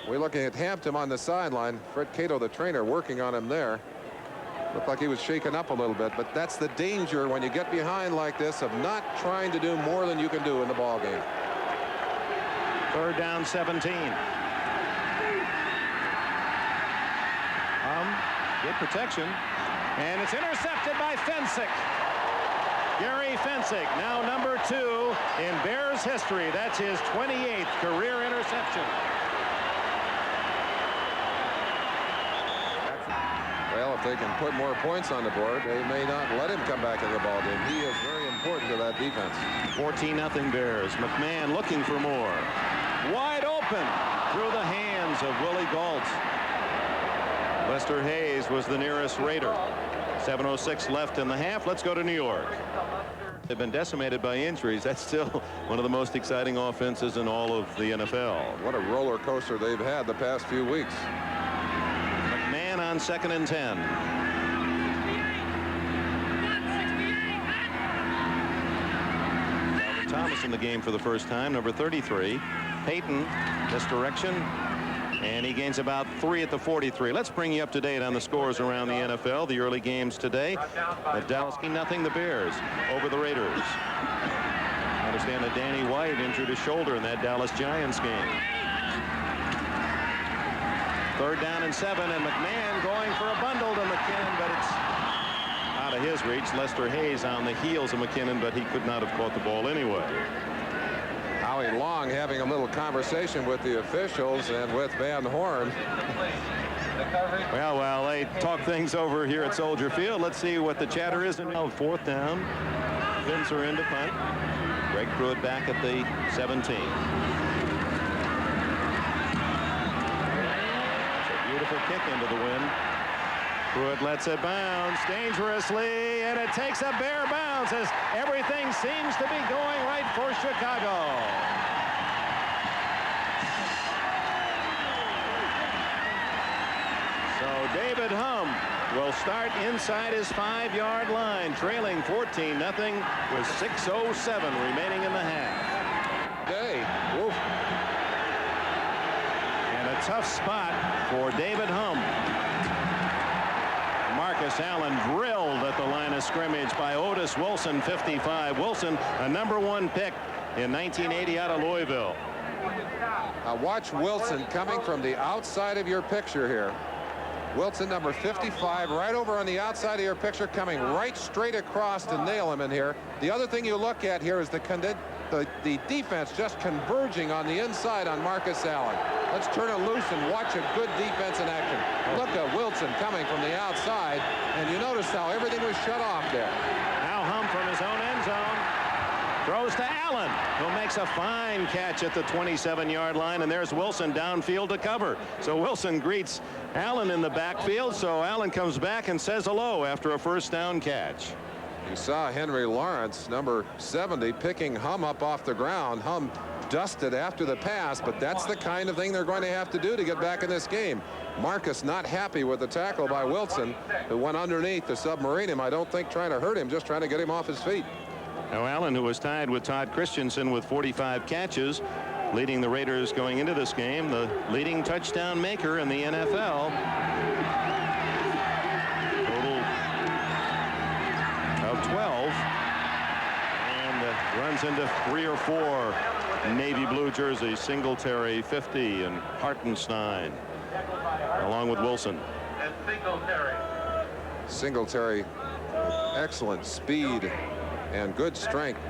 We're looking at Hampton on the sideline. Fred Cato, the trainer, working on him there. Looked like he was shaken up a little bit, but that's the danger when you get behind like this of not trying to do more than you can do in the ball game. 3rd down, 17. Good protection, and it's intercepted by Fensick. Gary Fensick, now number 2 in Bears history. That's his 28th career interception. Well, if they can put more points on the board, they may not let him come back in the ball game. He is very important to that defense. 14-0 Bears. McMahon looking for more. Wide open through the hands of Willie Gault. Lester Hayes was the nearest Raider. 7:06 left in the half. Let's go to New York. They've been decimated by injuries. That's still one of the most exciting offenses in all of the NFL. What a roller coaster they've had the past few weeks. McMahon on 2nd and 10. Thomas in the game for the first time, number 33. Payton, misdirection, and he gains about 3 at the 43. Let's bring you up to date on the scores around the NFL, the early games today. The Dallas 0-0 the Bears over the Raiders. I understand that Danny White injured his shoulder in that Dallas Giants game. 3rd down and 7, and McMahon going for a bundle to McKinnon, but it's out of his reach. Lester Hayes on the heels of McKinnon, but he could not have caught the ball anyway. Howie Long having a little conversation with the officials and with Van Horn. Well, while they talk things over here at Soldier Field, let's see what the chatter is. Now 4th down. Fins are in to punt. Greg Pruitt back at the 17. Beautiful kick into the wind. Pruitt lets it bounce dangerously, and it takes a bare bounce as everything seems to be going right for Chicago. So David Humm will start inside his 5-yard line, trailing 14-0 with 6:07 remaining in the half. Day. Woof. A tough spot for David Humm. Marcus Allen drilled at the line of scrimmage by Otis Wilson, 55. Wilson, a number 1 pick in 1980 out of Louisville. Now watch Wilson coming from the outside of your picture here. Wilson, number 55, right over on the outside of your picture, coming right straight across to nail him in here. The other thing you look at here is the defense just converging on the inside on Marcus Allen. Let's turn it loose and watch a good defense in action. Look at Wilson coming from the outside, and you notice how everything was shut off there. Now Hum from his own end zone. Throws to Allen, who makes a fine catch at the 27-yard line, and there's Wilson downfield to cover. So Wilson greets Allen in the backfield, so Allen comes back and says hello after a first down catch. You saw Henry Lawrence, number 70, picking Hum up off the ground. Hum dusted after the pass, but that's the kind of thing they're going to have to do to get back in this game. Marcus not happy with the tackle by Wilson, who went underneath to submarine him. I don't think trying to hurt him, just trying to get him off his feet. Now Allen, who was tied with Todd Christensen with 45 catches, leading the Raiders going into this game, the leading touchdown maker in the NFL. Total of 12. And runs into 3 or 4 navy blue jerseys. Singletary 50 and Hartenstein along with Wilson. And Singletary, excellent speed and good strength.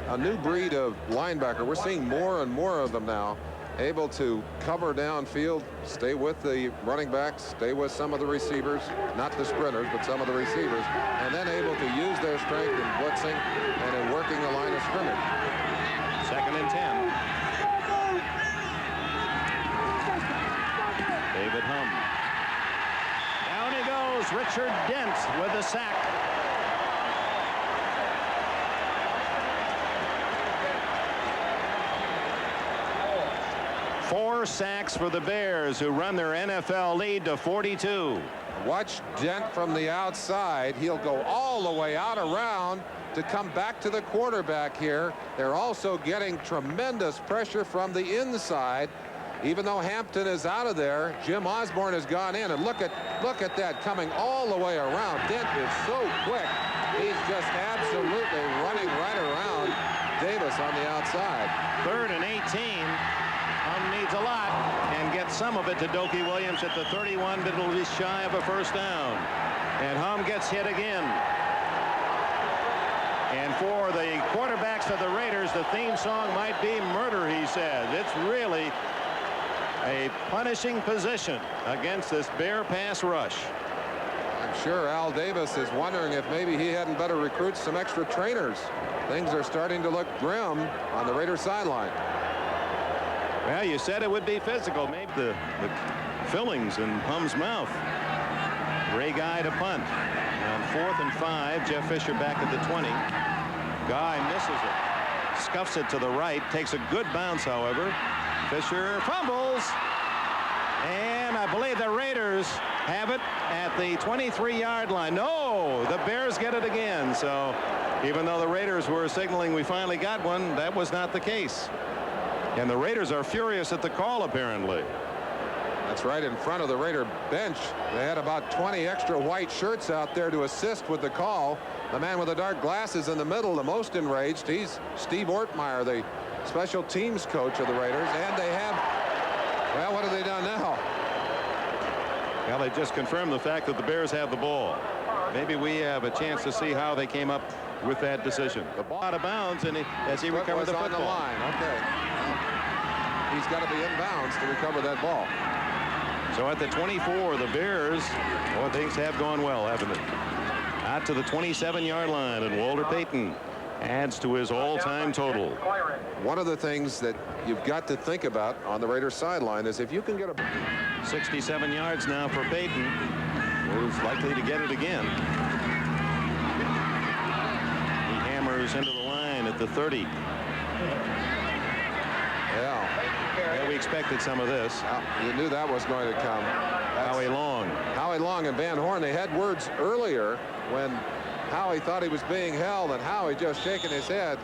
A new breed of linebacker. We're seeing more and more of them now, able to cover downfield, stay with the running backs, stay with some of the receivers, not the sprinters, but some of the receivers, and then able to use their strength in blitzing and in working the line of scrimmage. 2nd and 10. David Hum. Down he goes. Richard Dent with the sack. Four sacks for the Bears, who run their NFL lead to 42. Watch Dent from the outside. He'll go all the way out around to come back to the quarterback here. They're also getting tremendous pressure from the inside. Even though Hampton is out of there, Jim Osborne has gone in, and look at that coming all the way around. Dent is so quick. He's just absolutely running right around Davis on the outside. 3rd and 18. Hum needs a lot and gets some of it to Dokie Williams at the 31, but it'll be shy of a first down. And Hum gets hit again. And for the quarterbacks of the Raiders, the theme song might be Murder, he says. It's really a punishing position against this Bear pass rush. I'm sure Al Davis is wondering if maybe he hadn't better recruit some extra trainers. Things are starting to look grim on the Raiders sideline. Well, you said it would be physical. Maybe the fillings in Hum's mouth. Ray Guy to punt. On 4th and 5, Jeff Fisher back at the 20. Guy misses it. Scuffs it to the right. Takes a good bounce, however. Fisher fumbles. And I believe the Raiders have it at the 23-yard line. No, the Bears get it again. So even though the Raiders were signaling we finally got one, that was not the case. And the Raiders are furious at the call, apparently. That's right in front of the Raider bench. They had about 20 extra white shirts out there to assist with the call. The man with the dark glasses in the middle, the most enraged, he's Steve Ortmeyer, the special teams coach of the Raiders. And they have, well, what have they done now? Well, they just confirmed the fact that the Bears have the ball. Maybe we have a chance to see how they came up with that decision. The ball out of bounds, and as he recovered the football. On the line. Okay. He's got to be in bounds to recover that ball. So at the 24, the Bears, well, things have gone well, haven't they? Out to the 27-yard line, and Walter Payton adds to his all-time total. One of the things that you've got to think about on the Raiders sideline is if you can get a 67 yards now for Payton, who's likely to get it again. He hammers into the line at the 30. Yeah, we expected some of this. You knew that was going to come. Howie Long. Howie Long and Van Horn, they had words earlier when Howie thought he was being held, and Howie just shaking his head.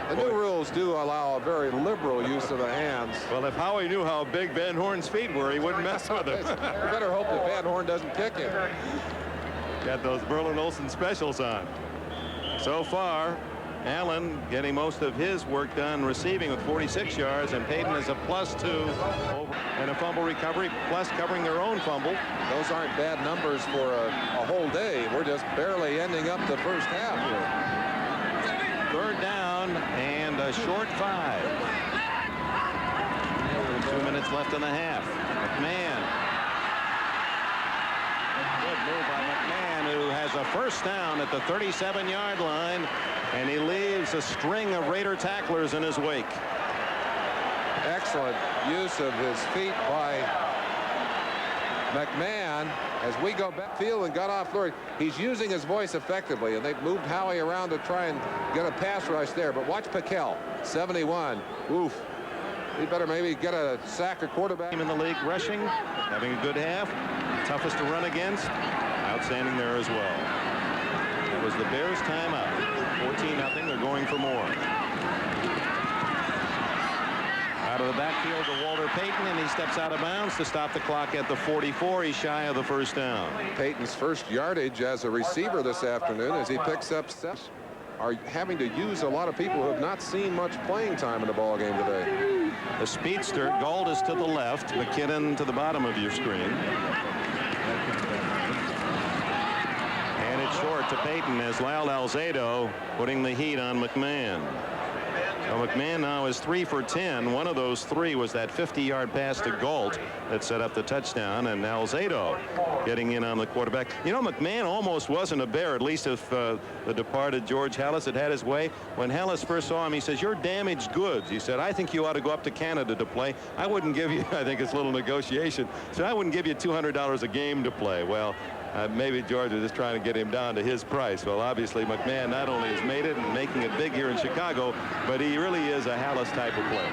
The new rules do allow a very liberal use of the hands. Well, if Howie knew how big Van Horn's feet were, he wouldn't mess with him. You better hope that Van Horn doesn't kick him. Got those Merlin Olson specials on. So far, Allen getting most of his work done receiving with 46 yards, and Payton is a +2 and a fumble recovery, plus covering their own fumble. Those aren't bad numbers for a whole day. We're just barely ending up the first half here. 3rd down and a short 5. 2 minutes minutes left in the half. McMahon. Good move by McMahon, who has a first down at the 37-yard line, and he leaves a string of Raider tacklers in his wake. Excellent use of his feet by McMahon as we go backfield and got off Lurie. He's using his voice effectively, and they've moved Howie around to try and get a pass rush there. But watch Piquel, 71. Oof. He better maybe get a sack or quarterback. In the league rushing, having a good half. Toughest to run against. Outstanding there as well. That was the Bears' timeout. 14-0. They're going for more. Out of the backfield to Walter Payton, and he steps out of bounds to stop the clock at the 44. He's shy of the first down. Payton's first yardage as a receiver this afternoon as he picks up steps. Are having to use a lot of people who have not seen much playing time in the ball game today. The speedster, Gold is to the left, McKinnon to the bottom of your screen. And it's short to Payton as Lyle Alzado putting the heat on McMahon. Well, McMahon now is 3 for 10. One of those 3 was that 50-yard pass to Galt that set up the touchdown, and Alzado getting in on the quarterback. You know, McMahon almost wasn't a Bear, at least if the departed George Halas had had his way. When Halas first saw him, he says, "You're damaged goods." He said, "I think you ought to go up to Canada to play. I wouldn't give you," I think it's a little negotiation, so I wouldn't give you $200 a game to play. Well, maybe George was just trying to get him down to his price. Well, obviously, McMahon not only has made it and making it big here in Chicago, but he really is a Halas type of player.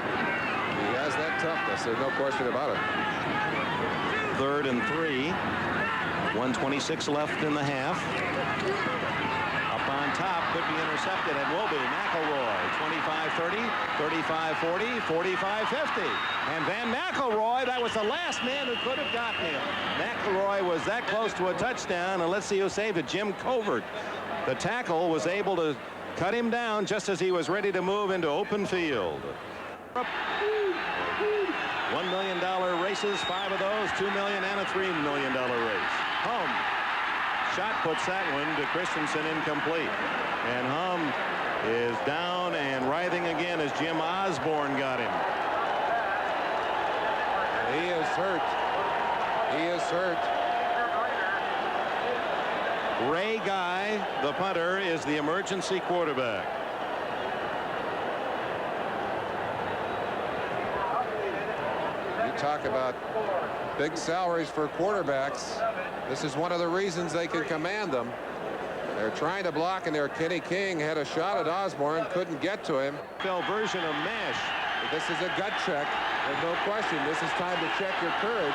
He has that toughness. There's no question about it. 3rd and 3. 1:26 left in the half. Up on top, could be intercepted, and will be. McElroy, 25-30, 35-40, 45-50. And Van McElroy, that was the last man who could have gotten him. McElroy was that close to a touchdown, and let's see who saved it. Jim Covert. The tackle was able to cut him down just as he was ready to move into open field. $1 million races, 5 of those, $2 million and a $3 million race. Hum. Shot puts that one to Christensen, incomplete. And Hum is down and writhing again as Jim Osborne got him. He is hurt. He is hurt. Ray Guy, the punter, is the emergency quarterback. You talk about big salaries for quarterbacks. This is one of the reasons they can command them. They're trying to block, and there Kenny King had a shot at Osborne, couldn't get to him. Phil version of mesh. This is a gut check. There's no question. This is time to check your courage.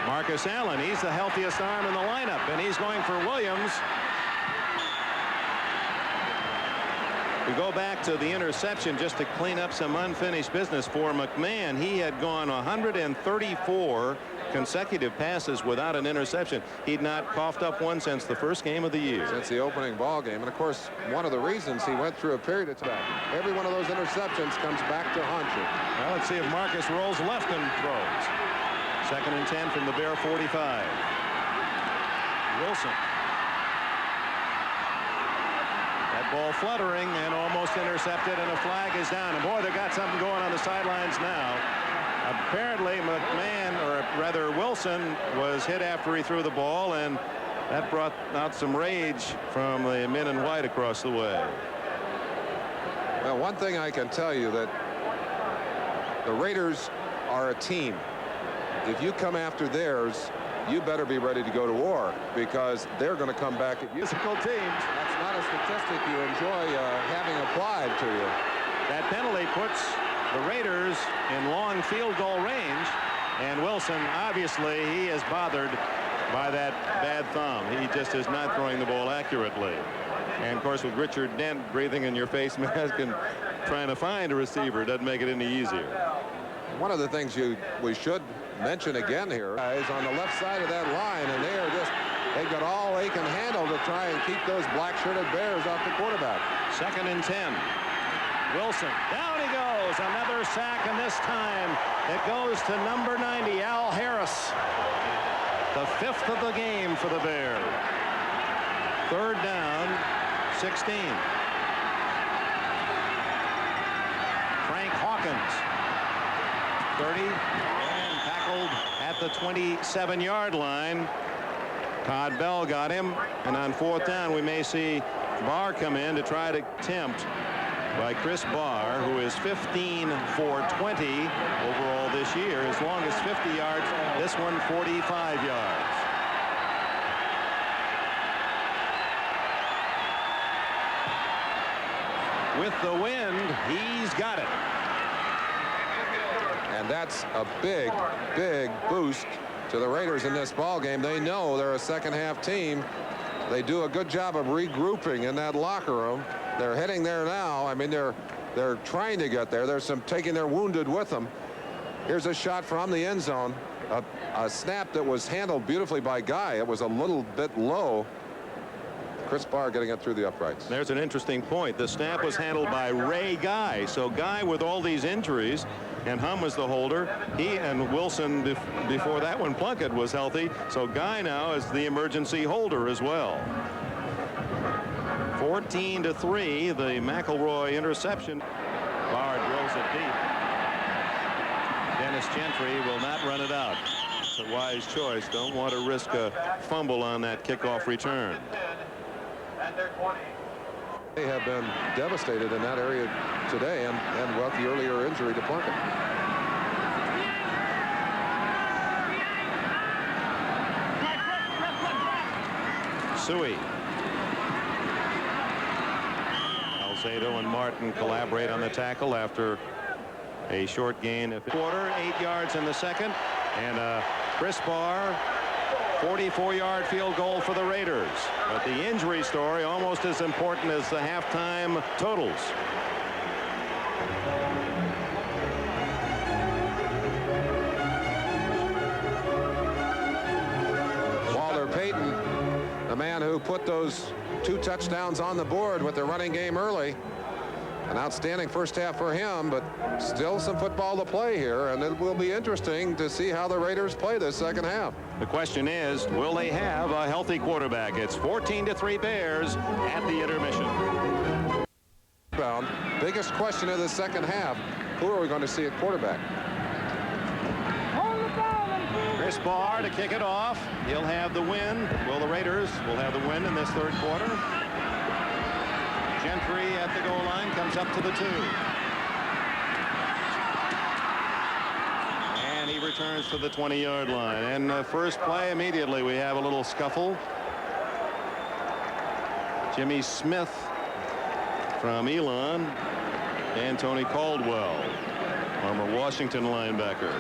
Marcus Allen, he's the healthiest arm in the lineup, and he's going for Williams. We go back to the interception just to clean up some unfinished business for McMahon. He had gone 134 consecutive passes without an interception. He'd not coughed up one since the first game of the year. Since the opening ball game. And of course, one of the reasons he went through a period of time. Every one of those interceptions comes back to haunt you. Well, let's see if Marcus rolls left and throws. 2nd and 10 from the Bear 45. Wilson. That ball fluttering and almost intercepted, and a flag is down. And boy, they got something going on the sidelines now. Apparently McMahon, or rather Wilson, was hit after he threw the ball, and that brought out some rage from the men in white across the way. Well, one thing I can tell you, that the Raiders are a team. If you come after theirs, you better be ready to go to war, because they're going to come back at you. Physical teams. That's not a statistic you enjoy having applied to you. That penalty puts the Raiders in long field goal range, and Wilson, obviously, he is bothered by that bad thumb. He just is not throwing the ball accurately. And of course, with Richard Dent breathing in your face mask and trying to find a receiver, doesn't make it any easier. One of the things we should mention again here is on the left side of that line, and they've got all they can handle to try and keep those black-shirted Bears off the quarterback. 2nd and 10. Wilson, down he goes, another sack, and this time it goes to number 90, Al Harris. The 5th of the game for the Bears. 3rd down, 16. Frank Hawkins. 30 and tackled at the 27-yard line. Todd Bell got him, and on 4th down we may see Barr come in to try to tempt by Chris Barr, who is 15 for 20 overall this year. His longest 50 yards, this one 45 yards. With the wind, he's got it. And that's a big, big boost to the Raiders in this ball game. They know they're a second-half team. They do a good job of regrouping in that locker room. They're heading there now. I mean, they're trying to get there. There's some taking their wounded with them. Here's a shot from the end zone. A snap that was handled beautifully by Guy. It was a little bit low. Chris Barr getting it through the uprights. There's an interesting point. The snap was handled by Ray Guy. So Guy, with all these injuries, and Hum was the holder. He and Wilson before that one, Plunkett, was healthy. So Guy now is the emergency holder as well. 14-3, the McElroy interception. Barr drills it deep. Dennis Gentry will not run it out. It's a wise choice. Don't want to risk a fumble on that kickoff return. They have been devastated in that area today, and with the earlier injury to Plunkett. Suey. Alzado and Martin collaborate on the tackle after a short gain of quarter. 8 yards in the second, and Chris Barr 44-yard field goal for the Raiders. But the injury story almost as important as the halftime totals. Walter Payton, the man who put those 2 touchdowns on the board with the running game early. An outstanding first half for him, but still some football to play here, and it will be interesting to see how the Raiders play this second half. The question is, will they have a healthy quarterback? It's 14-3 Bears at the intermission. Biggest question of the second half, who are we going to see at quarterback? Chris Barr to kick it off. He'll have the win. Well, the Raiders will have the win in this third quarter. Gentry at the goal line, comes up to the 2. And he returns to the 20-yard line. And first play, immediately we have a little scuffle. Jimmy Smith from Elon and Tony Caldwell, former Washington linebacker.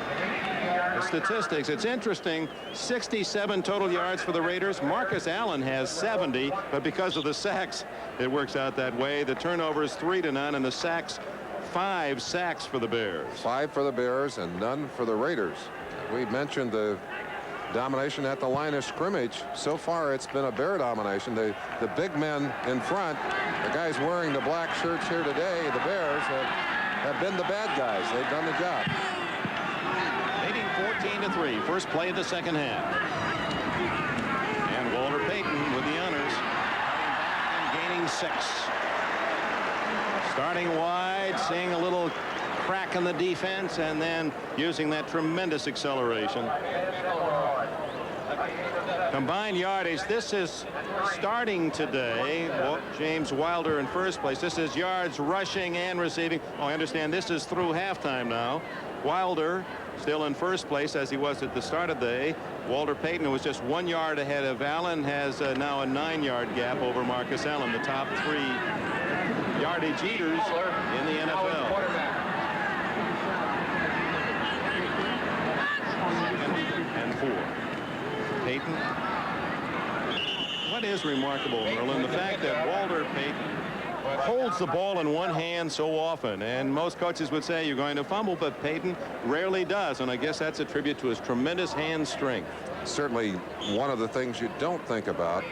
The statistics, it's interesting, 67 total yards for the Raiders. Marcus Allen has 70, but because of the sacks, it works out that way. The turnovers 3-0, and the sacks, 5 sacks for the Bears. 5 for the Bears and none for the Raiders. We mentioned the domination at the line of scrimmage. So far, it's been a Bear domination. The big men in front, the guys wearing the black shirts here today, the Bears, have been the bad guys. They've done the job. 14-3, first play of the second half. And Walter Payton with the honors, and gaining 6. Starting wide, seeing a little crack in the defense, and then using that tremendous acceleration. Combined yardage, this is starting today. James Wilder in first place. This is yards rushing and receiving. Oh, I understand this is through halftime now. Wilder still in first place as he was at the start of the day. Walter Payton, who was just 1 yard ahead of Allen, has now a 9-yard gap over Marcus Allen, the top 3 yardage eaters in the NFL. And 4. Payton. What is remarkable, Merlin, the fact that Walter Payton holds the ball in one hand so often, and most coaches would say you're going to fumble, but Payton rarely does, and I guess that's a tribute to his tremendous hand strength. Certainly one of the things you don't think about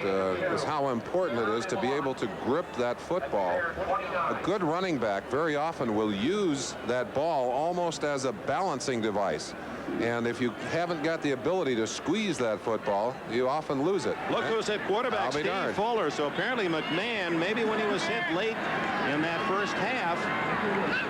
is how important it is to be able to grip that football. A good running back very often will use that ball almost as a balancing device. And if you haven't got the ability to squeeze that football, you often lose it. Look who's at quarterback, I'll be Steve darned. Fuller. So apparently McMahon, maybe when he was hit late in that first half,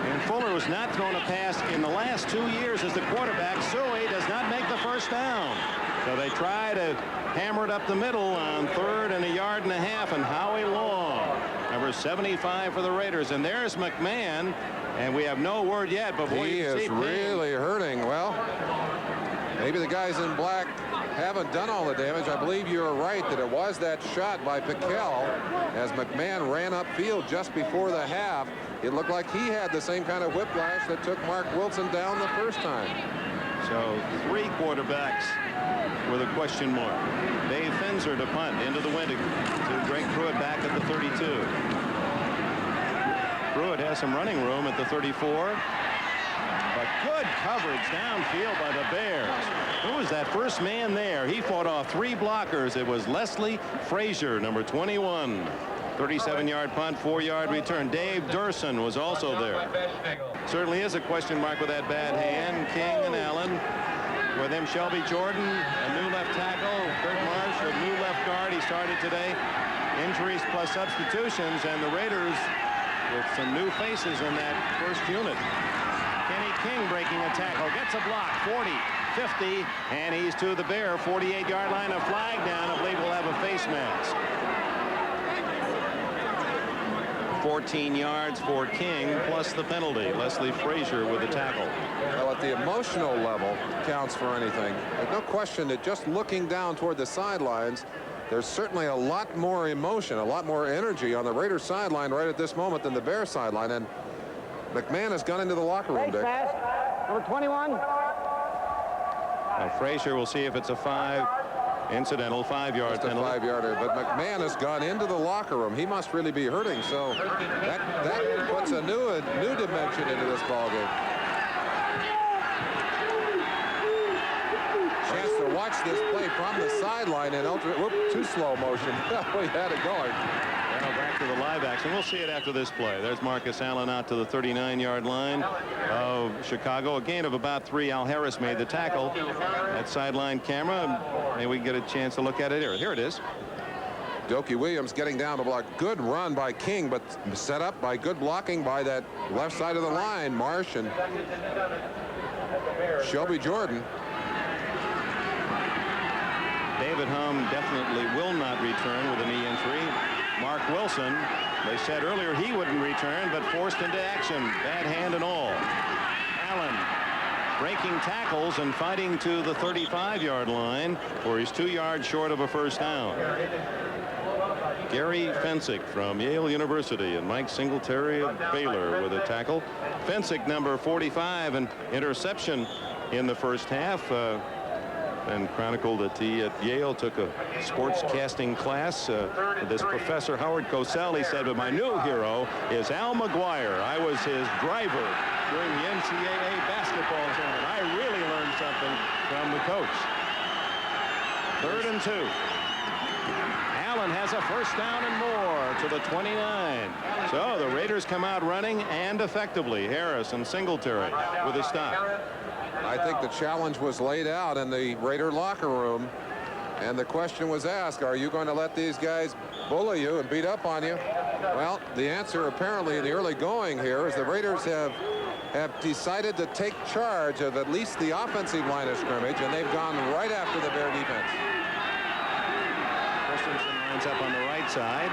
and Fuller was not thrown a pass in the last 2 years as the quarterback. Suey does not make the first down. So they try to hammer it up the middle on 3rd and 1.5 yards, and Howie Long, number 75 for the Raiders. And there's McMahon, and we have no word yet, but boy, He you can see is really hurting. Well, maybe the guys in black haven't done all the damage. I believe you're right that it was that shot by Piquel as McMahon ran upfield just before the half. It looked like he had the same kind of whiplash that took Mark Wilson down the first time. So 3 quarterbacks with a question mark. Dave Finzer to punt into the wind to Greg Pruitt back at the 32. Pruitt has some running room at the 34. But good coverage downfield by the Bears. Who was that first man there? He fought off 3 blockers. It was Leslie Frazier, number 21. 37-yard punt, 4-yard return. Dave Durson was also there. Certainly is a question mark with that bad hand. King and Allen. With him, Shelby Jordan, a new left tackle. Kurt Marsh, a new left guard. He started today. Injuries plus substitutions, and the Raiders with some new faces in that first unit. Kenny King breaking a tackle, gets a block, 40, 50, and he's to the Bear 48-yard line. A flag down. I believe we'll have a face mask. 14 yards for King plus the penalty. Leslie Frazier with the tackle. Well, at the emotional level counts for anything. There's no question that just looking down toward the sidelines, there's certainly a lot more emotion, a lot more energy on the Raiders sideline right at this moment than the Bears sideline. And McMahon has gone into the locker room, Dick. Pass, number 21. Now Frazier will see if it's a 5. Incidental 5-yard Just a penalty. 5-yarder, but McMahon has gone into the locker room. He must really be hurting, so that puts a new dimension into this ballgame. Chance to watch this play from the sideline in too slow motion. We had it going. Now back to the live action. We'll see it after this play. There's Marcus Allen out to the 39-yard line of Chicago. A gain of about 3. Al Harris made the tackle. That sideline camera. Maybe we can get a chance to look at it here. Here it is. Dokie Williams getting down to block. Good run by King, but set up by good blocking by that left side of the line. Marsh and Shelby Jordan. David Hum definitely will not return with a knee injury. Mark Wilson, they said earlier he wouldn't return, but forced into action, bad hand and all. Allen breaking tackles and fighting to the 35-yard line, where he's 2 yards short of a first down. Gary Fensick from Yale University and Mike Singletary of Baylor with a tackle. Fensick, number 45, an interception in the first half. And chronicled that he at Yale took a sportscasting class. This professor Howard Cosell, he said, but my new hero is Al McGuire. I was his driver during the NCAA basketball tournament. I really learned something from the coach. 3rd and 2. Allen has a first down and more to the 29. So the Raiders come out running and effectively. Harris and Singletary with a stop. I think the challenge was laid out in the Raider locker room, and the question was asked, are you going to let these guys bully you and beat up on you? Well, the answer apparently in the early going here is the Raiders have decided to take charge of at least the offensive line of scrimmage, and they've gone right after the Bear defense. Christensen lines up on the right side.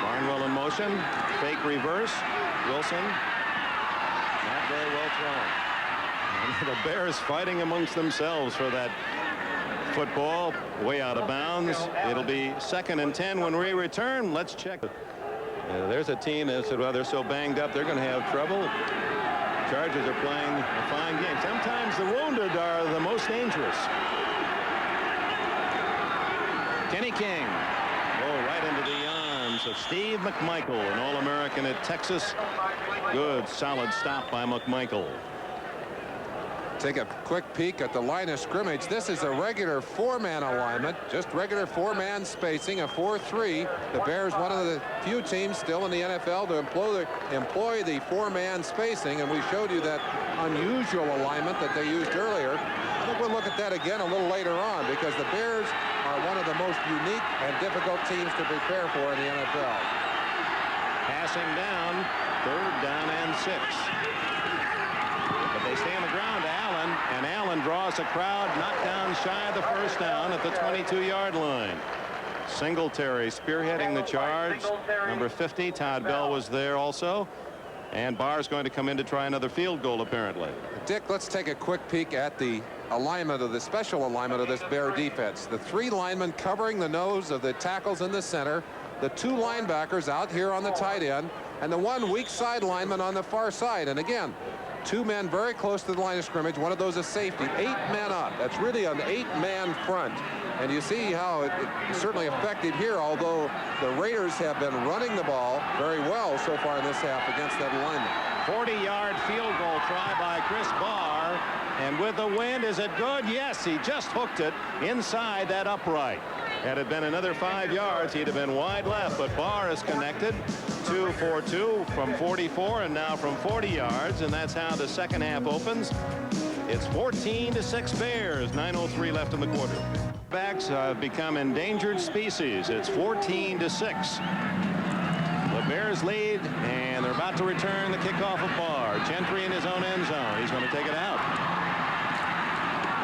Barnwell in motion. Fake reverse. Wilson. Not very well thrown. The Bears fighting amongst themselves for that football. Way out of bounds. It'll be 2nd and 10 when we return. Let's check. There's a team that said, well, they're so banged up, they're going to have trouble. Chargers are playing a fine game. Sometimes the wounded are the most dangerous. Kenny King. Oh, right into the arms of Steve McMichael, an All-American at Texas. Good, solid stop by McMichael. Take a quick peek at the line of scrimmage. This is a regular 4-man alignment, just regular 4-man spacing, a 4-3. The Bears, one of the few teams still in the NFL to employ the 4-man spacing, and we showed you that unusual alignment that they used earlier. I think we'll look at that again a little later on, because the Bears are one of the most unique and difficult teams to prepare for in the NFL. Passing down, 3rd down and 6. But they stay on the ground to Allen, and Allen draws a crowd, knocked down shy of the 1st down at the 22-yard line. Singletary spearheading the charge. Number 50, Todd Bell, was there also. And Barr's going to come in to try another field goal, apparently. Dick, let's take a quick peek at the alignment of the special alignment of this Bear defense. The 3 linemen covering the nose of the tackles in the center, the 2 linebackers out here on the tight end, and the 1 weak side lineman on the far side. And again, 2 men very close to the line of scrimmage. One of those is safety. 8 men up. That's really an 8-man front. And you see how it's certainly effective here, although the Raiders have been running the ball very well so far in this half against that alignment. 40-yard field goal try by Chris Barr. And with the wind, is it good? Yes, he just hooked it inside that upright. Had it been another 5 yards, he'd have been wide left. But Barr is connected 2 for 2 from 44 and now from 40 yards. And that's how the second half opens. It's 14-6 Bears. 9:03 left in the quarter. Backs have become endangered species. It's 14-6. The Bears lead, and they're about to return the kickoff of Barr. Gentry in his own end zone. He's going to take it out.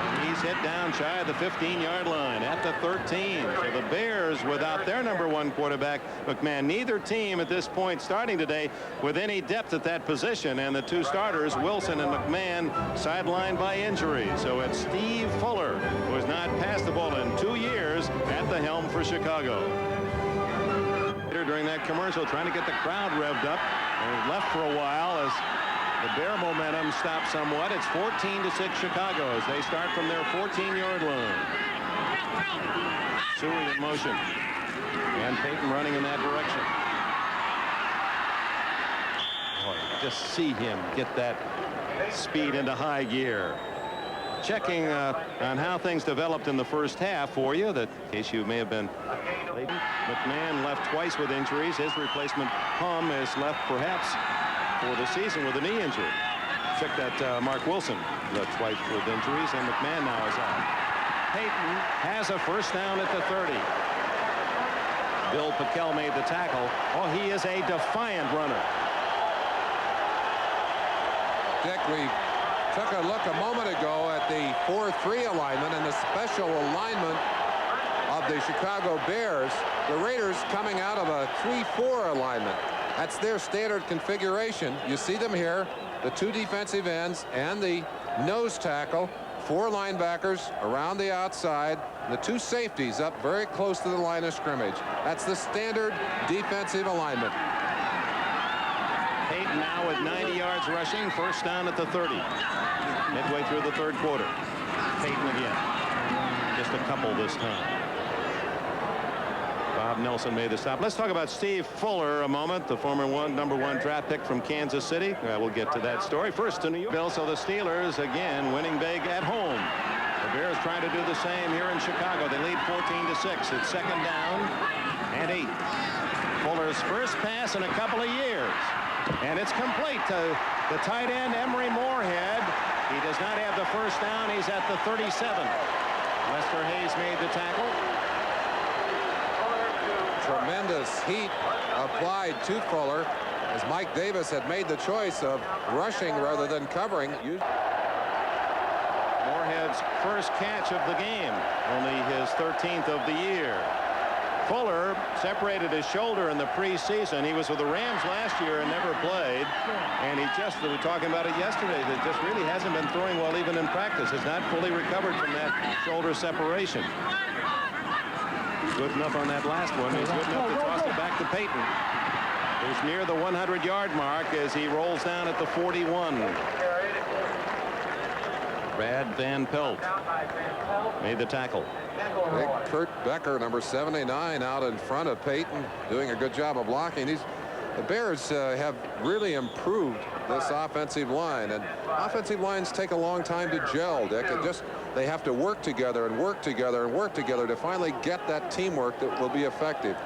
And he's hit down shy of the 15-yard line at the 13. So the Bears, without their number 1 quarterback, McMahon, neither team at this point starting today with any depth at that position. And the 2 starters, Wilson and McMahon, sidelined by injury. So it's Steve Fuller, who has not passed the ball in 2 years, at the helm for Chicago. During that commercial, trying to get the crowd revved up, and left for a while as the Bear momentum stopped somewhat. It's 14-6 Chicago as they start from their 14-yard line. Suey in motion, and Payton running in that direction. Boy, just see him get that speed into high gear. Checking on how things developed in the first half for you, that in case you may have been late. McMahon left twice with injuries. His replacement, Hum, is left perhaps for the season with a knee injury. Check that Mark Wilson left twice with injuries, and McMahon now is out. Payton has a 1st down at the 30. Bill Pickell made the tackle. Oh, he is a defiant runner. Dick, we took a look a moment ago at the 4-3 alignment and the special alignment of the Chicago Bears. The Raiders coming out of a 3-4 alignment. That's their standard configuration. You see them here, the 2 defensive ends and the nose tackle, 4 linebackers around the outside, the 2 safeties up very close to the line of scrimmage. That's the standard defensive alignment. Payton now with 90 yards rushing, 1st down at the 30. Midway through the 3rd quarter. Payton again. Just a couple this time. Bob Nelson made the stop. Let's talk about Steve Fuller a moment, the former number 1 draft pick from Kansas City. We'll get to that story. First to New York. Bill, so the Steelers again winning big at home. The Bears trying to do the same here in Chicago. They lead 14-6. It's 2nd down and 8. Fuller's first pass in a couple of years. And it's complete to the tight end, Emery Moorhead. He does not have the 1st down. He's at the 37. Lester Hayes made the tackle. Tremendous heat applied to Fuller as Mike Davis had made the choice of rushing rather than covering. Moorhead's first catch of the game, only his 13th of the year. Fuller separated his shoulder in the preseason. He was with the Rams last year and never played. And we were talking about it yesterday, that just really hasn't been throwing well even in practice. Has not fully recovered from that shoulder separation. Good enough on that last one. He's good enough to toss it back to Payton, who's near the 100-yard mark as he rolls down at the 41. Brad Van Pelt made the tackle. Big Kurt Becker, number 79, out in front of Payton, doing a good job of blocking. The Bears have really improved this offensive line, and offensive lines take a long time to gel, Dick. They have to work together and work together and work together to finally get that teamwork that will be effective.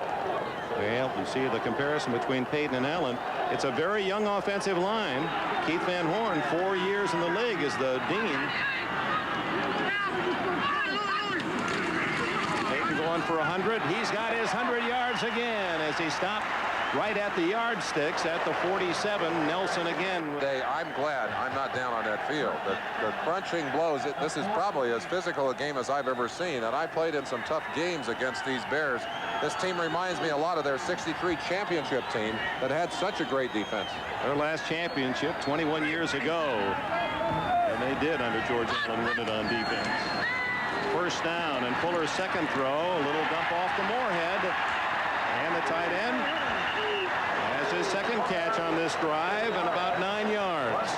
Well, you see the comparison between Payton and Allen. It's a very young offensive line. Keith Van Horn, 4 years in the league, is the dean. Payton going for 100. He's got his 100 yards again as he stopped right at the yardsticks at the 47. Nelson again. I'm glad I'm not down on that field. The crunching blows. This is probably as physical a game as I've ever seen, and I played in some tough games against these Bears. This team reminds me a lot of their '63 championship team that had such a great defense. Their last championship 21 years ago, and they did under George Allen win it on defense. First down, and Fuller's second throw, a little dump off to Moorhead, and the tight end has his second catch on this drive and about 9 yards.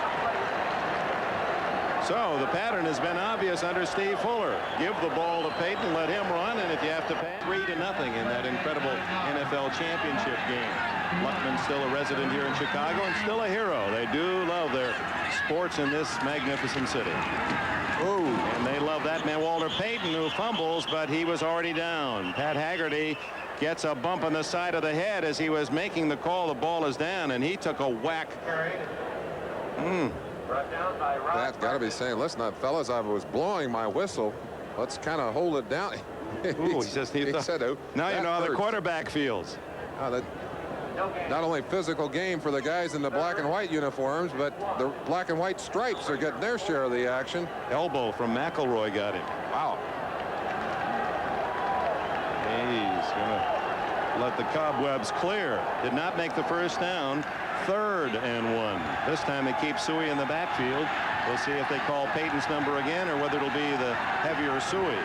So the pattern has been obvious under Steve Fuller. Give the ball to Payton, let him run, and if you have to pay 3-0 in that incredible NFL championship game. Luckman's still a resident here in Chicago and still a hero. They do love their sports in this magnificent city. Ooh, and they love that man Walter Payton, who fumbles, but he was already down. Pat Haggerty gets a bump on the side of the head as he was making the call. The ball is down, and he took a whack. That's got to be saying, listen, fellas, I was blowing my whistle. Let's kind of hold it down. Ooh, he said, now you know how the quarterback feels. Not only physical game for the guys in the black and white uniforms, but the black and white stripes are getting their share of the action. Elbow from McElroy got him. Wow. He's going to let the cobwebs clear. Did not make the first down. 3rd and 1. This time they keep Suey in the backfield. We'll see if they call Payton's number again or whether it'll be the heavier Suey.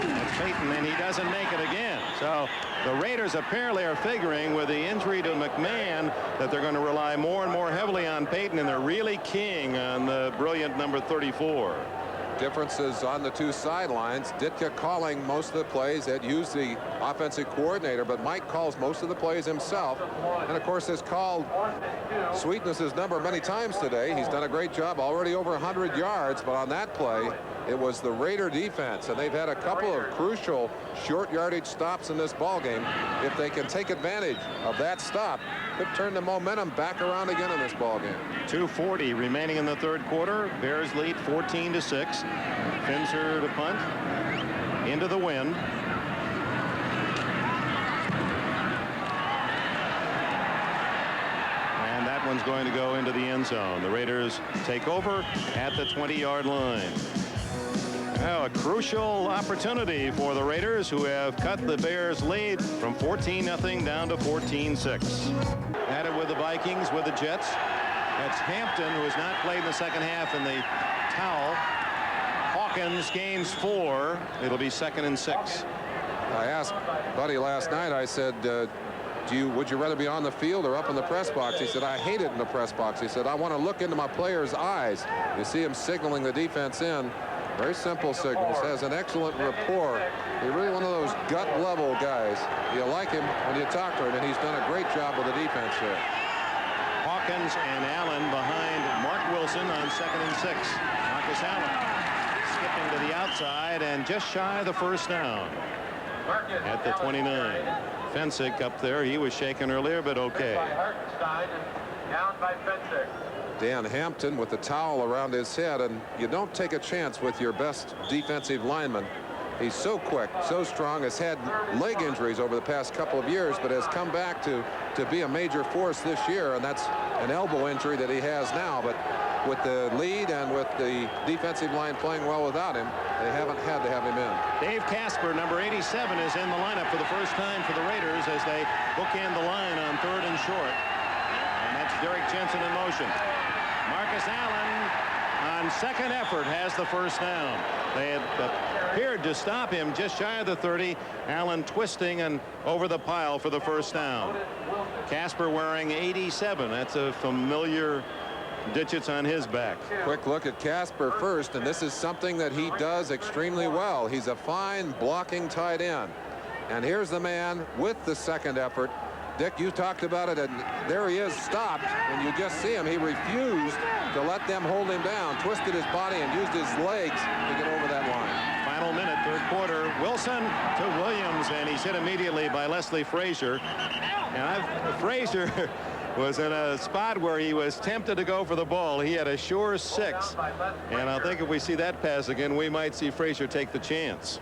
That's Payton, and he doesn't make it again. So the Raiders apparently are figuring with the injury to McMahon that they're going to rely more and more heavily on Payton, and they're really keying on the brilliant number 34. Differences on the two sidelines. Ditka calling most of the plays. Ed Hughes, the offensive coordinator, but Mike calls most of the plays himself. And of course has called Sweetness's number many times today. He's done a great job, already over 100 yards, but on that play it was the Raider defense, and they've had a couple of crucial short yardage stops in this ball game. If they can take advantage of that stop, could turn the momentum back around again in this ball game. 2:40 remaining in the 3rd quarter. Bears lead 14-6. Finzer to punt into the wind. And that one's going to go into the end zone. The Raiders take over at the 20-yard line. Now a crucial opportunity for the Raiders, who have cut the Bears lead from 14-0 down to 14-6. At it with the Vikings, with the Jets. That's Hampton, who has not played in the second half, in the towel. Hawkins gains 4. It'll be 2nd and 6. I asked Buddy last night, I said, would you rather be on the field or up in the press box? He said, I hate it in the press box. He said, I want to look into my players' eyes. You see him signaling the defense in. Very simple signals. Has an excellent rapport. He's really one of those gut-level guys. You like him when you talk to him, and he's done a great job with the defense here. Hawkins and Allen behind Mark Wilson on 2nd and 6. Marcus Allen skipping to the outside and just shy of the first down at the 29. Fensick up there. He was shaken earlier, but okay. Down by Fensick. Dan Hampton with the towel around his head, and you don't take a chance with your best defensive lineman. He's so quick, so strong, has had leg injuries over the past couple of years, but has come back to be a major force this year, and that's an elbow injury that he has now. But with the lead and with the defensive line playing well without him, they haven't had to have him in. Dave Casper, number 87, is in the lineup for the first time for the Raiders as they bookend the line on 3rd and short. And that's Derek Jensen in motion. Marcus Allen on second effort has the first down. They had appeared to stop him just shy of the 30. Allen twisting and over the pile for the first down. Casper wearing 87. That's a familiar digits on his back. Quick look at Casper first, and this is something that he does extremely well. He's a fine blocking tight end. And here's the man with the second effort. Dick, you talked about it, and there he is, stopped. And you just see him. He refused to let them hold him down, twisted his body, and used his legs to get over that line. Final minute, third quarter. Wilson to Williams, and he's hit immediately by Leslie Frazier. And Frazier was in a spot where he was tempted to go for the ball. He had a sure 6. And I think if we see that pass again, we might see Frazier take the chance.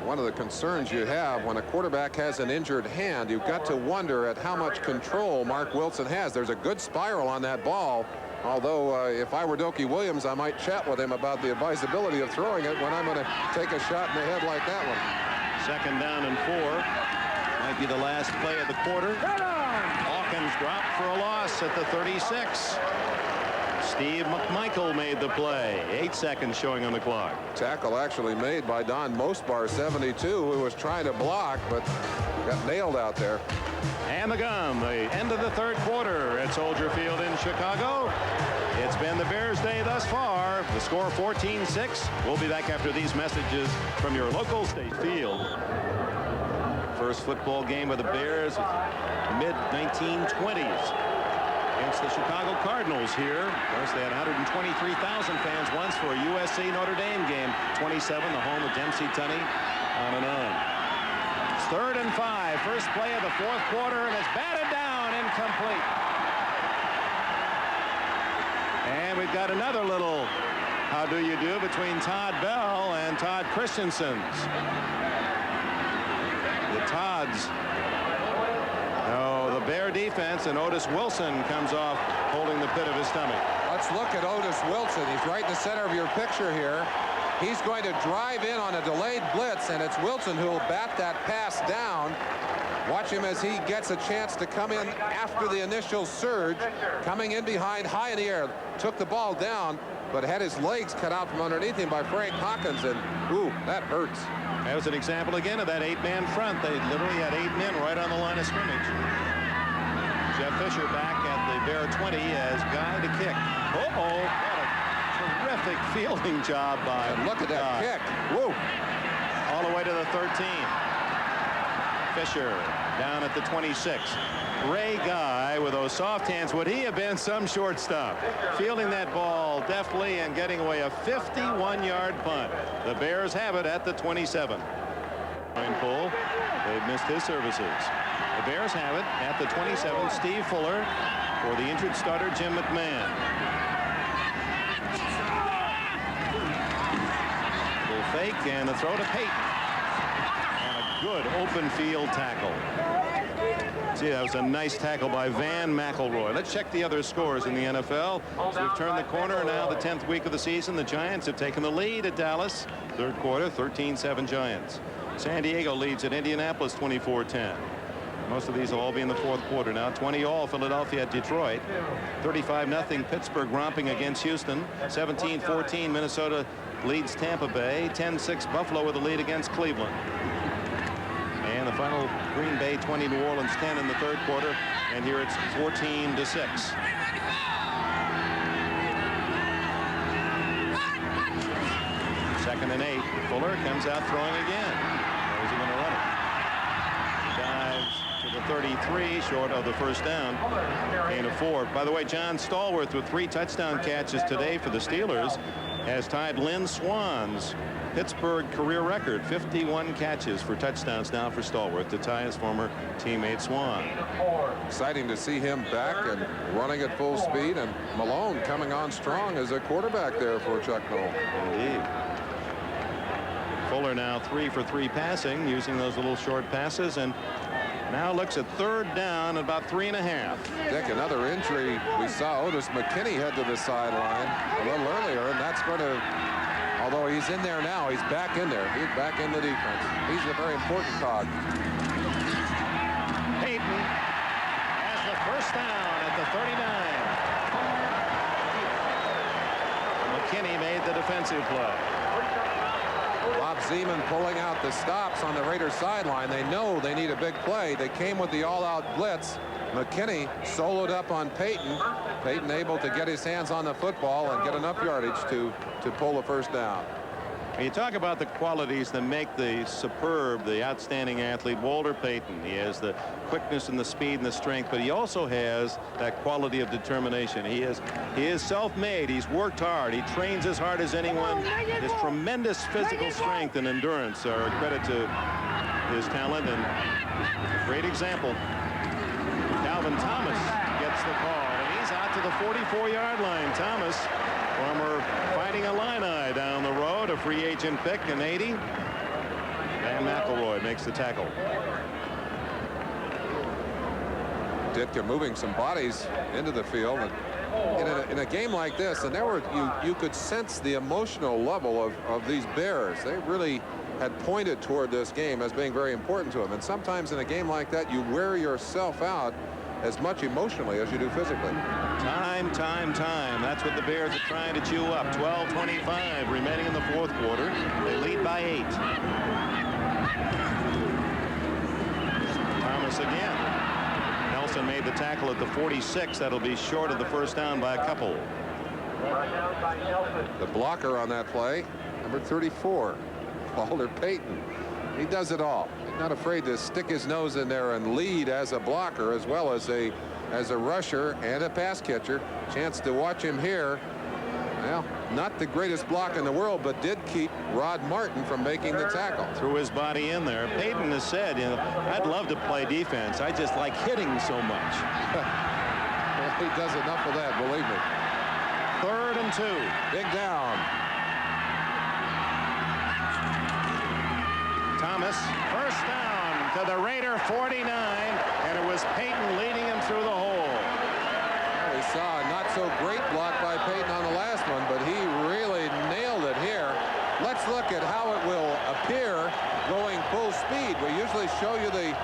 One of the concerns you have when a quarterback has an injured hand, you've got to wonder at how much control Mark Wilson has. There's a good spiral on that ball. Although if I were Dokie Williams, I might chat with him about the advisability of throwing it when I'm going to take a shot in the head like that one. Second down and 4. Might be the last play of the quarter. Hawkins dropped for a loss at the 36. Steve McMichael made the play. 8 seconds showing on the clock. Tackle actually made by Don Mosbar, 72, who was trying to block but got nailed out there. And the gun, the end of the third quarter at Soldier Field in Chicago. It's been the Bears' day thus far. The score 14-6. We'll be back after these messages from your local state field. First football game of the Bears, mid-1920s. Against the Chicago Cardinals here. Of course, they had 123,000 fans once for a USC Notre Dame game. 27, the home of Dempsey Tunney, on and on. It's 3rd and 5. First play of the fourth quarter, and it's batted down, incomplete. And we've got another little how do you do between Todd Bell and Todd Christensen. The Todds. No, the Bear defense, and Otis Wilson comes off holding the pit of his stomach. Let's look at Otis Wilson. He's right in the center of your picture here. He's going to drive in on a delayed blitz, and it's Wilson who will bat that pass down. Watch him as he gets a chance to come in after the initial surge. Coming in behind, high in the air. Took the ball down, but had his legs cut out from underneath him by Frank Hawkins, and ooh, that hurts. That was an example again of that 8-man front. They literally had 8 men right on the line of scrimmage. Jeff Fisher back at the Bear 20 as guy to kick. Uh-oh, what a terrific fielding job by. And look at that kick. Woo. All the way to the 13. Fisher down at the 26. Ray Guy with those soft hands. Would he have been some shortstop? Fielding that ball deftly and getting away a 51-yard punt. The Bears have it at the 27. Pull. They've missed his services. The Bears have it at the 27. Steve Fuller for the injured starter Jim McMahon. Full fake and the throw to Payton. And a good open field tackle. See, that was a nice tackle by Van McElroy. Let's check the other scores in the NFL. So we've turned the corner. Now the 10th week of the season. The Giants have taken the lead at Dallas. Third quarter, 13-7 Giants. San Diego leads at Indianapolis 24-10. Most of these will all be in the fourth quarter now. 20-all Philadelphia at Detroit. 35-0 Pittsburgh romping against Houston. 17-14 Minnesota leads Tampa Bay. 10-6 Buffalo with a lead against Cleveland. And the final, Green Bay 20, New Orleans 10 in the third quarter. And here it's 14-6. Second and 8. Fuller comes out throwing again. Or is he going to run it? Dives to the 33, short of the first down. Gain of 4. By the way, John Stallworth with 3 touchdown catches today for the Steelers has tied Lynn Swann's Pittsburgh career record. 51 catches for touchdowns now for Stallworth to tie his former teammate Swann. Exciting to see him back and running at full speed, and Malone coming on strong as a quarterback there for Chuck Noll. Indeed. Fuller now 3 for 3 passing, using those little short passes, and now looks at third down at about 3.5. Dick, another injury. We saw Otis McKinney head to the sideline a little earlier, and that's going to, although he's in there now, he's back in there. He's back in the defense. He's a very important cog. Payton has the first down at the 39. McKinney made the defensive play. Bob Zeman pulling out the stops on the Raiders sideline. They know they need a big play. They came with the all-out blitz. McKinney soloed up on Payton. Payton able to get his hands on the football and get enough yardage to pull the first down. You talk about the qualities that make the superb, the outstanding athlete, Walter Payton. He has the quickness and the speed and the strength, but he also has that quality of determination. He is self-made. He's worked hard. He trains as hard as anyone. His tremendous physical strength and endurance are a credit to his talent, and a great example. Calvin Thomas gets the call, and he's out to the 44-yard line. Thomas, former Fighting Illini down the road, a free agent pick in '80. Van McElroy makes the tackle. Ditka moving some bodies into the field. And in a game like this, and you could sense the emotional level of these Bears. They really had pointed toward this game as being very important to them. And sometimes in a game like that, you wear yourself out as much emotionally as you do physically. Time. That's what the Bears are trying to chew up. 12:25 remaining in the fourth quarter. They lead by 8. Thomas again. Nelson made the tackle at the 46. That'll be short of the first down by a couple. The blocker on that play, number 34, Walter Payton. He does it all. He's not afraid to stick his nose in there and lead as a blocker as well as a rusher and a pass catcher. Chance to watch him here. Well, not the greatest block in the world, but did keep Rod Martin from making the tackle. Threw his body in there. Payton has said, I'd love to play defense. I just like hitting so much. Well, he does enough of that, believe me. 3rd and 2. Big down. Thomas, first down to the Raider 49, and it was Payton leading him through the hole. Well, we saw a not so great block by Payton on the last one, but he really nailed it here. Let's look at how it will appear going full speed. We usually show you the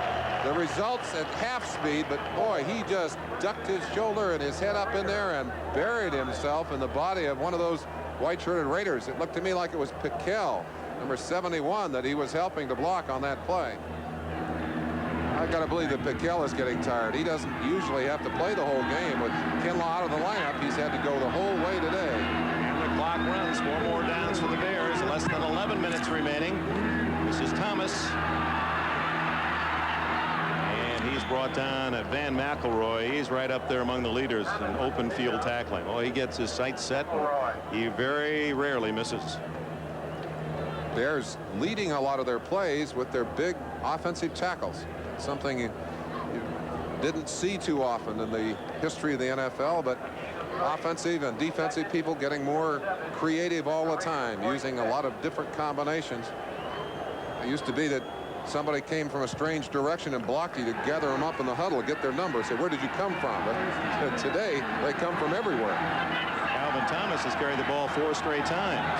results at half speed, but boy, he just ducked his shoulder and his head up in there and buried himself in the body of one of those white-shirted Raiders. It looked to me like it was Piquel, number 71, that he was helping to block on that play. I got to believe that Piquel is getting tired. He doesn't usually have to play the whole game. With Kinlaw out of the lineup, he's had to go the whole way today. And the clock runs. 4 more downs for the Bears. Less than 11 minutes remaining. This is Thomas. And he's brought down at Van McElroy. He's right up there among the leaders in open field tackling. Oh, he gets his sights set, and he very rarely misses. Bears leading a lot of their plays with their big offensive tackles. Something you didn't see too often in the history of the NFL, but offensive and defensive people getting more creative all the time, using a lot of different combinations. It used to be that somebody came from a strange direction and blocked you to gather them up in the huddle, get their number, say, where did you come from? But today, they come from everywhere. Calvin Thomas has carried the ball 4 straight times.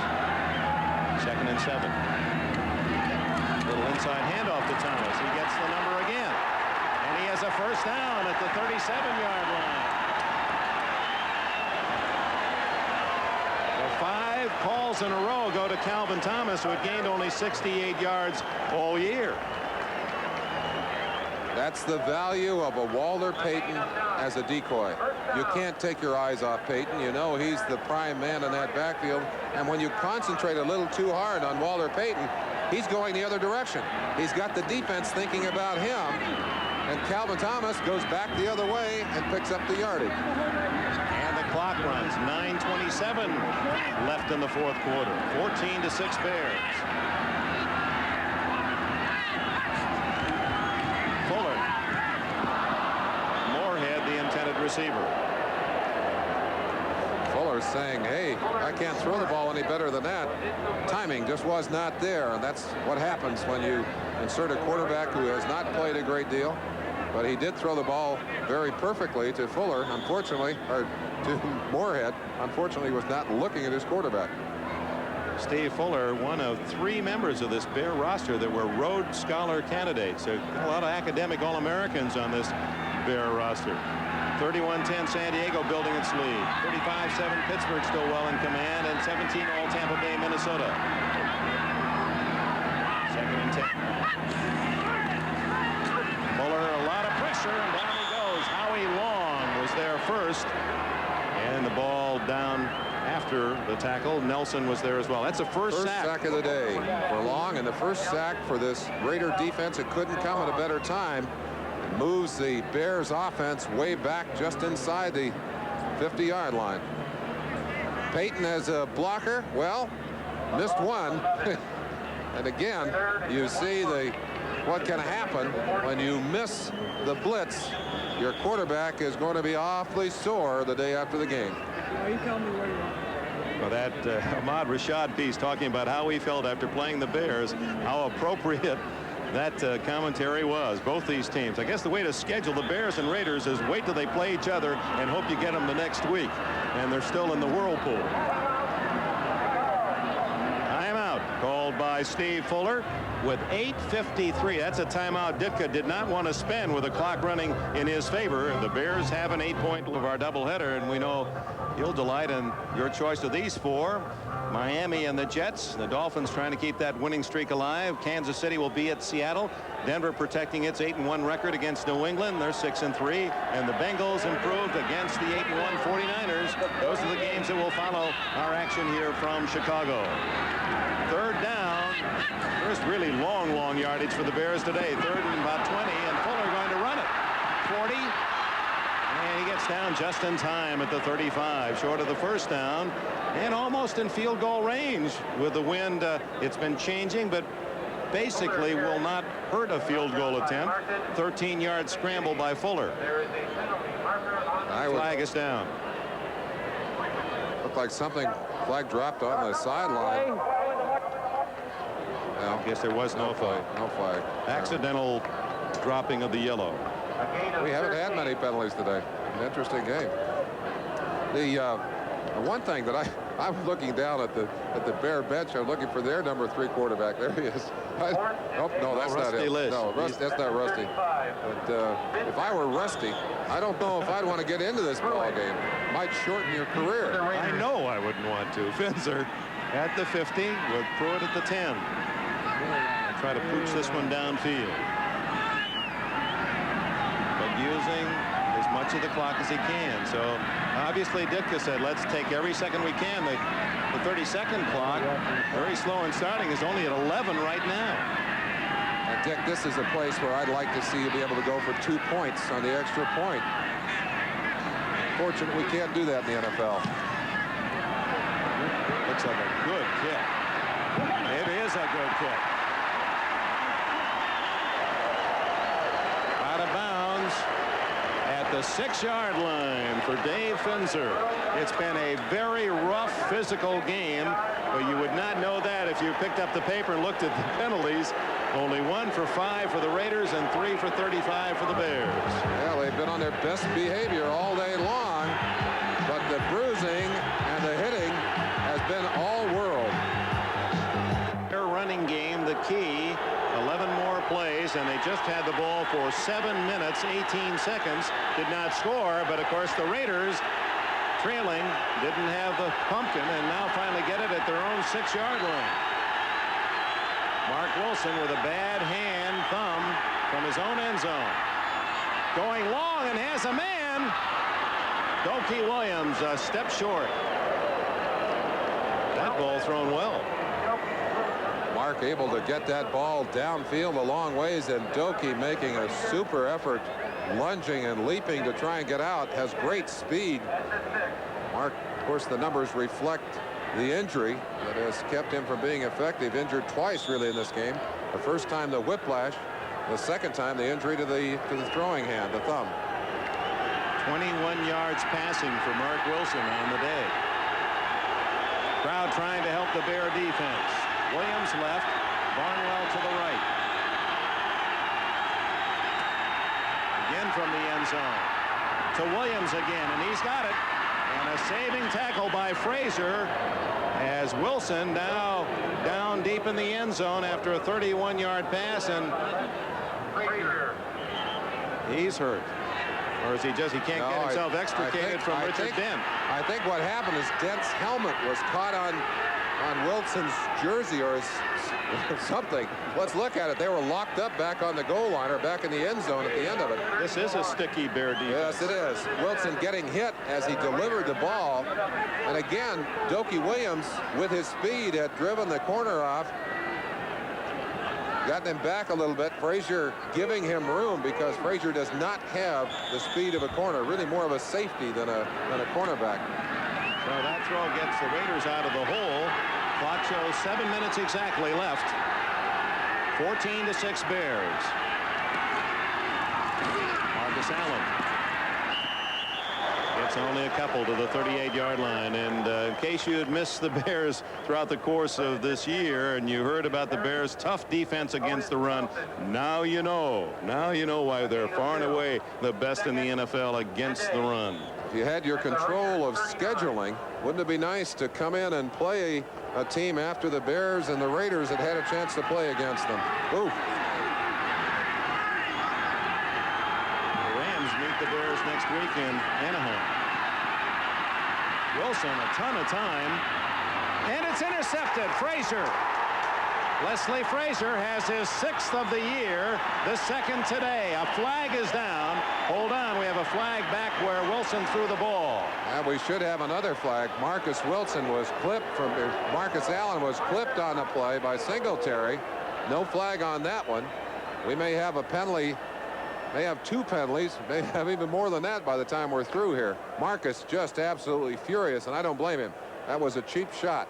2nd and 7. Little inside handoff to Thomas. He gets the number again. And he has a first down at the 37-yard line. Well, 5 calls in a row go to Calvin Thomas, who had gained only 68 yards all year. That's the value of a Walter Payton as a decoy. You can't take your eyes off Payton. You know he's the prime man in that backfield. And when you concentrate a little too hard on Walter Payton, he's going the other direction. He's got the defense thinking about him. And Calvin Thomas goes back the other way and picks up the yardage. And the clock runs. 9:27 left in the fourth quarter. 14-6 Bears. Fuller. Moorhead, the intended receiver. Fuller's saying, hey, I can't throw the ball any better than that. Timing just was not there, and that's what happens when you insert a quarterback who has not played a great deal. But he did throw the ball very perfectly to Fuller, unfortunately, or to Moorhead. Unfortunately, he was not looking at his quarterback. Steve Fuller, one of 3 members of this Bear roster that were Rhodes Scholar candidates. There are a lot of academic All-Americans on this Bear roster. 31-10 San Diego building its lead. 35-7 Pittsburgh still well in command, and 17 all Tampa Bay, Minnesota. 2nd and 10. Fuller, a lot of pressure, and down he goes. Howie Long was there first, and the ball down after the tackle. Nelson was there as well. That's the first sack of the day for Long, and the first sack for this Raider defense. It couldn't come at a better time. It moves the Bears offense way back just inside the 50-yard line. Payton as a blocker, well, missed one. And again, you see what can happen when you miss the blitz. Your quarterback is going to be awfully sore the day after the game. Well, that Ahmad Rashad piece talking about how he felt after playing the Bears, how appropriate that commentary was. Both these teams. I guess the way to schedule the Bears and Raiders is wait till they play each other and hope you get them the next week. And they're still in the whirlpool. Timeout called by Steve Fuller with 8:53. That's a timeout Ditka did not want to spend with the clock running in his favor. The Bears have an 8-point of our doubleheader, and we know you'll delight in your choice of these four. Miami and the Jets. The Dolphins trying to keep that winning streak alive. Kansas City will be at Seattle. Denver protecting its 8-1 record against New England. They're 6-3. And the Bengals improved against the 8-1 49ers. Those are the games that will follow our action here from Chicago. Third down. First really long yardage for the Bears today. Third and about 20. And Fuller going to run it. 40. And he gets down just in time at the 35, short of the first down, and almost in field goal range with the wind. It's been changing, but basically will not hurt a field goal attempt. 13-yard scramble by Fuller. Flag is down. Looked like something. Flag dropped on the sideline. Well, I guess there was no flag. No flag. Accidental dropping of the yellow. We haven't had many penalties today. An interesting game. The one thing that I'm looking down at the Bear bench. I'm looking for their number 3 quarterback. There he is. Oh no, that's not him. No, that's not Rusty. But if I were Rusty, I don't know if I'd want to get into this ball game. Might shorten your career. I know I wouldn't want to. Finzer at the 50 with Pruitt at the 10. I'll try to pooch this one downfield. Using as much of the clock as he can. So obviously Ditka said let's take every second we can. The 30-second clock, very slow in starting, is only at 11 right now. And Dick, this is a place where I'd like to see you be able to go for 2 points on the extra point. Fortunately, we can't do that in the NFL. Looks like a good kick. It is a good kick. Out of bounds at the 6-yard line for Dave Finzer. It's been a very rough physical game, but you would not know that if you picked up the paper and looked at the penalties. Only 1 for 5 for the Raiders and 3 for 35 for the Bears. Yeah, they've been on their best behavior all day long, but the bruising and the hitting has been all world. Their running game, the key. 11 more plays, and they just had the ball for 7 minutes, 18 seconds. Did not score, but of course the Raiders, trailing, didn't have the pumpkin, and now finally get it at their own 6-yard line. Mark Wilson with a bad hand thumb from his own end zone. Going long and has a man. Doki Williams a step short. That ball thrown well. Mark able to get that ball downfield a long ways, and Doki making a super effort, lunging and leaping to try and get out. Has great speed. Mark, of course, the numbers reflect the injury that has kept him from being effective. Injured twice really in this game. The first time the whiplash, the second time the injury to the throwing hand, the thumb. 21 yards passing for Mark Wilson on the day. Crowd trying to help the Bear defense. Williams left, Barnwell to the right. Again from the end zone to Williams again, and he's got it. And a saving tackle by Frazier as Wilson now down deep in the end zone after a 31-yard pass, and he's hurt. Or is he can't get himself extricated from Richard Dent? I think what happened is Dent's helmet was caught on on Wilson's jersey or something. Let's look at it. They were locked up back on the goal line or back in the end zone at the end of it. This is a sticky Bear defense. Yes, it is. Wilson getting hit as he delivered the ball. And again, Dokie Williams, with his speed, had driven the corner off. Gotten him back a little bit. Frazier giving him room because Frazier does not have the speed of a corner. Really more of a safety than a cornerback. So that throw gets the Raiders out of the hole. Clock shows 7 minutes exactly left. 14-6 Bears. Marcus Allen gets only a couple to the 38-yard line. And in case you had missed the Bears throughout the course of this year and you heard about the Bears' tough defense against the run, now you know. Now you know why they're far and away the best in the NFL against the run. If you had your control of scheduling, wouldn't it be nice to come in and play a team after the Bears and the Raiders had had a chance to play against them? Ooh. The Rams meet the Bears next week in Anaheim. Wilson, a ton of time, and it's intercepted. Frazier. Leslie Frazier has his 6th of the year, the 2nd today. A flag is down. Hold on, we have a flag back where Wilson threw the ball. And we should have another flag. Marcus Allen was clipped on the play by Singletary. No flag on that one. We may have a penalty, may have 2 penalties, may have even more than that by the time we're through here. Marcus just absolutely furious, and I don't blame him. That was a cheap shot.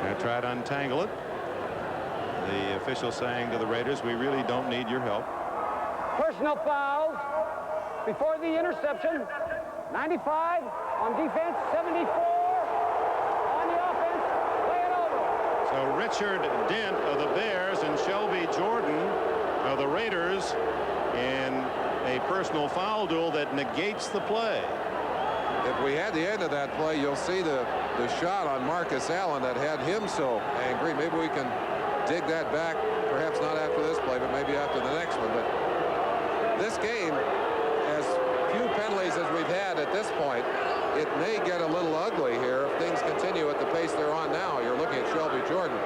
Going to try to untangle it. The official saying to the Raiders, we really don't need your help. Personal fouls before the interception. 95 on defense, 74 on the offense. Play it over. So Richard Dent of the Bears and Shelby Jordan of the Raiders in a personal foul duel that negates the play. If we had the end of that play, you'll see the shot on Marcus Allen that had him so angry. Maybe we can dig that back, perhaps not after this play, but maybe after the next one. But this game, as few penalties as we've had at this point, it may get a little ugly here if things continue at the pace they're on now. You're looking at Shelby Jordan.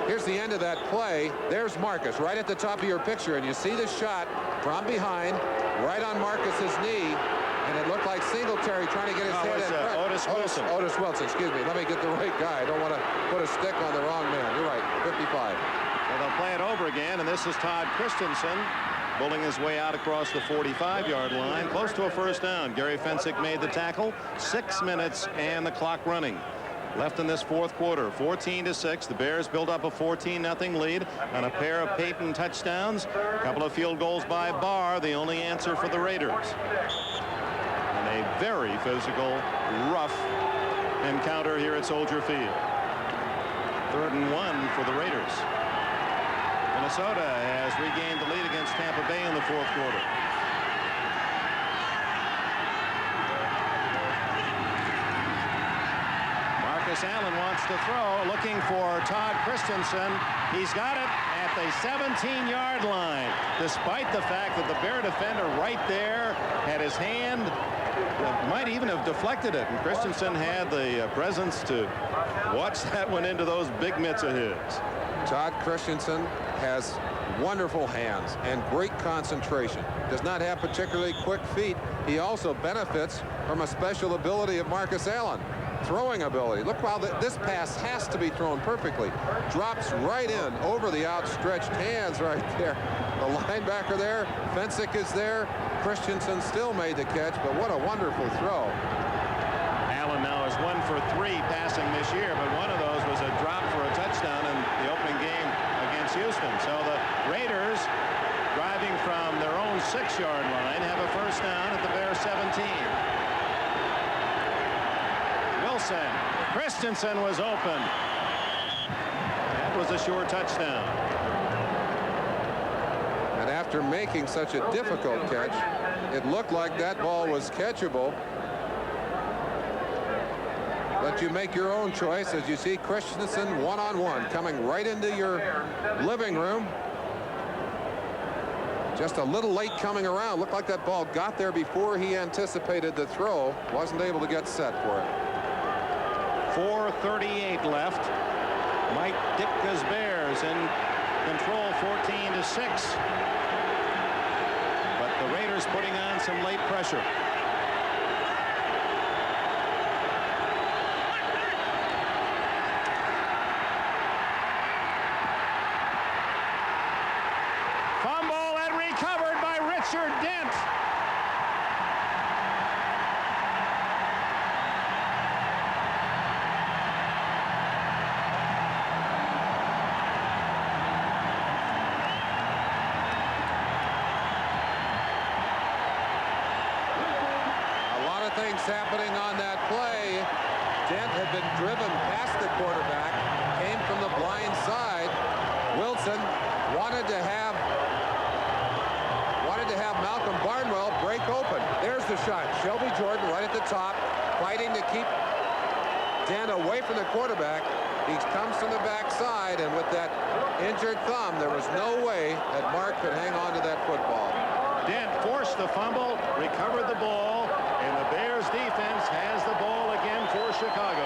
Here's the end of that play. There's Marcus right at the top of your picture, and you see the shot from behind, right on Marcus's knee. And it looked like Singletary trying to get his head in front. Otis Wilson. Otis Wilson, excuse me. Let me get the right guy. I don't want to put a stick on the wrong man. You're right, 55. So they'll play it over again, and this is Todd Christensen bowling his way out across the 45-yard line, close to a first down. Gary Fensick made the tackle. 6 minutes and the clock running. Left in this 4th quarter, 14-6. The Bears build up a 14-0 lead on a pair of Payton touchdowns. A couple of field goals by Barr, the only answer for the Raiders. A very physical, rough encounter here at Soldier Field. 3rd and 1 for the Raiders. Minnesota has regained the lead against Tampa Bay in the 4th quarter. Marcus Allen wants to throw, looking for Todd Christensen. He's got it at the 17-yard line, despite the fact that the Bear defender right there had his hand, might even have deflected it, and Christensen had the presence to watch that one into those big mitts of his. Todd Christensen has wonderful hands and great concentration. Does not have particularly quick feet. He also benefits from a special ability of Marcus Allen. Throwing ability. Look how this pass has to be thrown perfectly. Drops right in over the outstretched hands right there. The linebacker there. Fensick is there. Christensen still made the catch, but what a wonderful throw. Allen now is 1 for 3 passing this year, but one of those was a drop for a touchdown in the opening game against Houston. So the Raiders, driving from their own 6-yard line, have a first down at the Bears 17. Wilson. Christensen was open. That was a sure touchdown. And after making such a difficult catch, it looked like that ball was catchable. But you make your own choice as you see Christensen one-on-one coming right into your living room. just a little late coming around. Looked like that ball got there before he anticipated the throw. Wasn't able to get set for it. 4:38 left. Mike Ditka's Bears in control 14-6. But the Raiders putting on some late pressure. Fumble and recovered by Richard Dent. Things happening on that play. Dent had been driven past the quarterback, came from the blind side. Wilson wanted to have Malcolm Barnwell break open. There's the shot. Shelby Jordan right at the top, fighting to keep Dent away from the quarterback. He comes from the backside, and with that injured thumb, there was no way that Mark could hang on to that football. Dent forced the fumble, recovered the ball, and the Bears defense has the ball again for Chicago.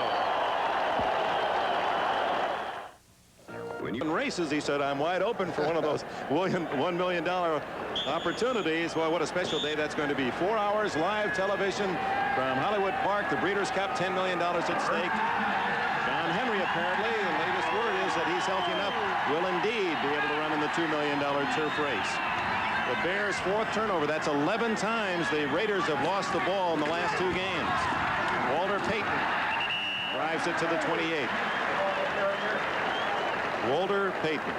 When you races, he said, I'm wide open for one of those $1 million opportunities. Well, what a special day that's going to be. 4 hours live television from Hollywood Park. The Breeders' Cup, $10 million at stake. John Henry, apparently, the latest word is that he's healthy enough, will indeed be able to run in the $2 million turf race. The Bears' fourth turnover. That's 11 times the Raiders have lost the ball in the last 2 games. Walter Payton drives it to the 28. Walter Payton.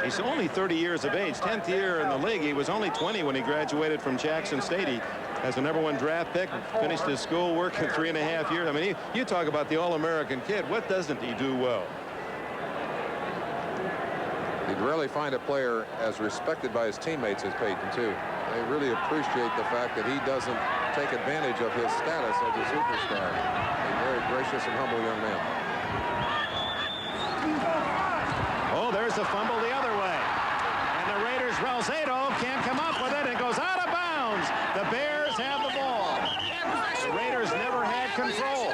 He's only 30 years of age, 10th year in the league. He was only 20 when he graduated from Jackson State. He has a #1 draft pick, finished his schoolwork in 3.5 years. I mean, you talk about the All-American kid. What doesn't he do well? You'd rarely find a player as respected by his teammates as Payton, too. They really appreciate the fact that he doesn't take advantage of his status as a superstar. A very gracious and humble young man. Oh, there's the fumble the other way. And the Raiders, Ralzado can't come up with it and goes out of bounds. The Bears have the ball. The Raiders never had control.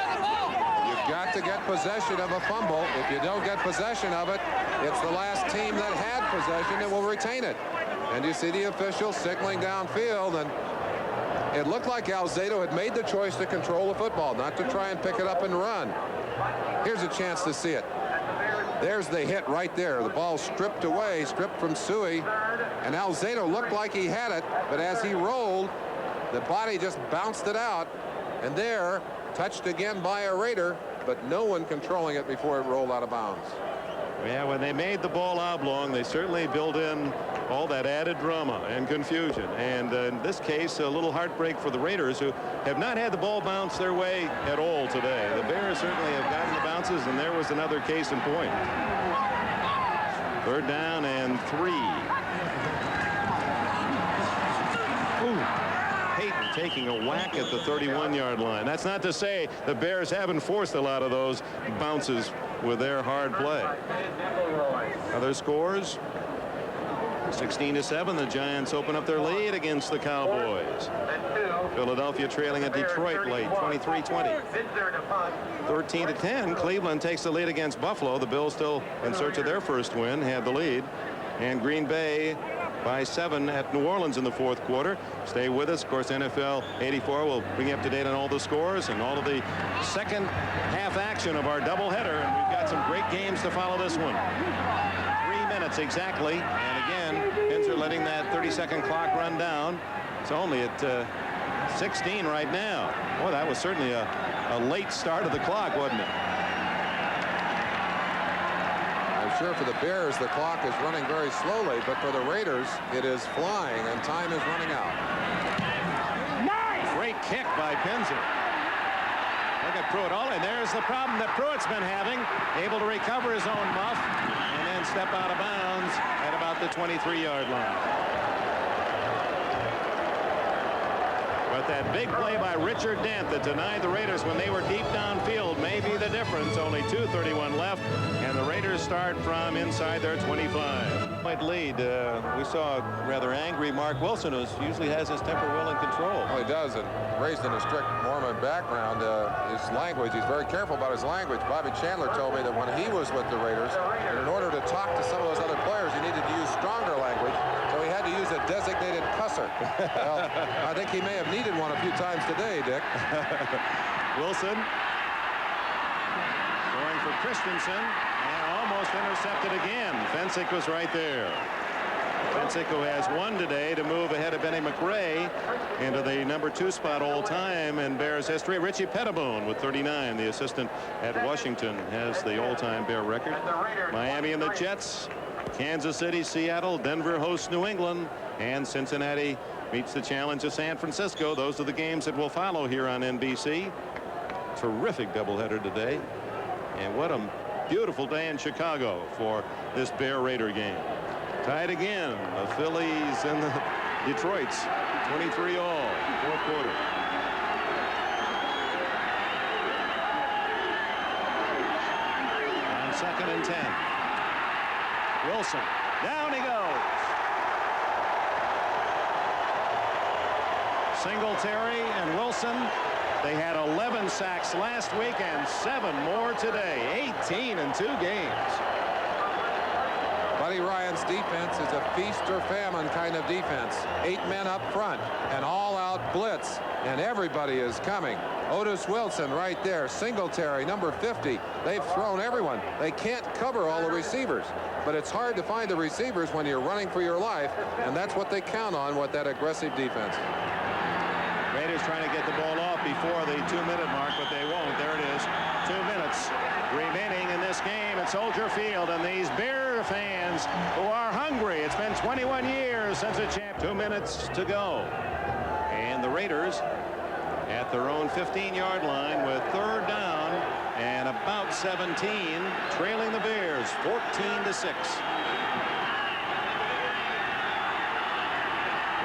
You've got to get possession of a fumble. If you don't get possession of it, it's the last team that had possession that will retain it. And you see the official signaling downfield, and it looked like Alzado had made the choice to control the football, not to try and pick it up and run. Here's a chance to see it. There's the hit right there. The ball stripped away, stripped from Suey, and Alzado looked like he had it, but as he rolled, the body just bounced it out, and there, touched again by a Raider, but no one controlling it before it rolled out of bounds. Yeah, when they made the ball oblong, they certainly built in all that added drama and confusion. And in this case, a little heartbreak for the Raiders, who have not had the ball bounce their way at all today. The Bears certainly have gotten the bounces, and there was another case in point. 3rd down and 3. Ooh. Payton taking a whack at the 31-yard line. That's not to say the Bears haven't forced a lot of those bounces with their hard play. Other scores, 16-7. The Giants open up their lead against the Cowboys. Philadelphia trailing at Detroit late, 23-20. 13-10. Cleveland takes the lead against Buffalo. The Bills still in search of their first win, had the lead. And Green Bay by 7 at New Orleans in the 4th quarter. Stay with us. Of course, NFL 84 will bring you up to date on all the scores and all of the second half action of our doubleheader. And we've got some great games to follow this one. 3 minutes exactly. And again, Pins are letting that 30-second clock run down. It's only at 16 right now. Boy, that was certainly a late start of the clock, wasn't it? Sure, for the Bears, the clock is running very slowly, but for the Raiders, it is flying, and time is running out. Nice! Great kick by Pinzer. Look at Pruitt. Oh, and there's the problem that Pruitt's been having. Able to recover his own muff and then step out of bounds at about the 23-yard line. But that big play by Richard Dent that denied the Raiders when they were deep downfield may be the difference. Only 2:31 left, and the Raiders start from inside their 25-point lead. We saw a rather angry Mark Wilson, who usually has his temper well in control. Well, he does, and raised in a strict Mormon background. His language, he's very careful about his language. Bobby Chandler told me that when he was with the Raiders, in order to talk to some of those other players, he needed to use stronger language, so he had to use a designated cusser. Well, I think he may have needed one a few times today, Dick. Wilson going for Christensen, and almost intercepted again. Fensick was right there. Fensick, who has one today to move ahead of Benny McRae into the #2 spot all time in Bears history. Richie Pettibone with 39, the assistant at Washington, has the all-time Bear record. Miami and the Jets, Kansas City, Seattle, Denver hosts New England, and Cincinnati meets the challenge of San Francisco. Those are the games that will follow here on NBC. Terrific doubleheader today, and what a beautiful day in Chicago for this Bear Raider game. Tied again, the Phillies and the Detroits, 23 all, fourth quarter. On 2nd and 10. Wilson, down he goes. Singletary and Wilson, they had 11 sacks last week and 7 more today. 18 in 2 games. Buddy Ryan's defense is a feast or famine kind of defense. 8 men up front, an all-out blitz, and everybody is coming. Otis Wilson right there, Singletary, number 50. They've thrown everyone. They can't cover all the receivers, but it's hard to find the receivers when you're running for your life, and that's what they count on with that aggressive defense. Raiders trying to get the ball off before the 2-minute mark, but they won't. There it is. 2 minutes remaining in this game at Soldier Field, and these Bear fans who are hungry. It's been 21 years since a champ. 2 minutes to go, and the Raiders at their own 15-yard line with 3rd down and about 17, trailing the Bears 14-6.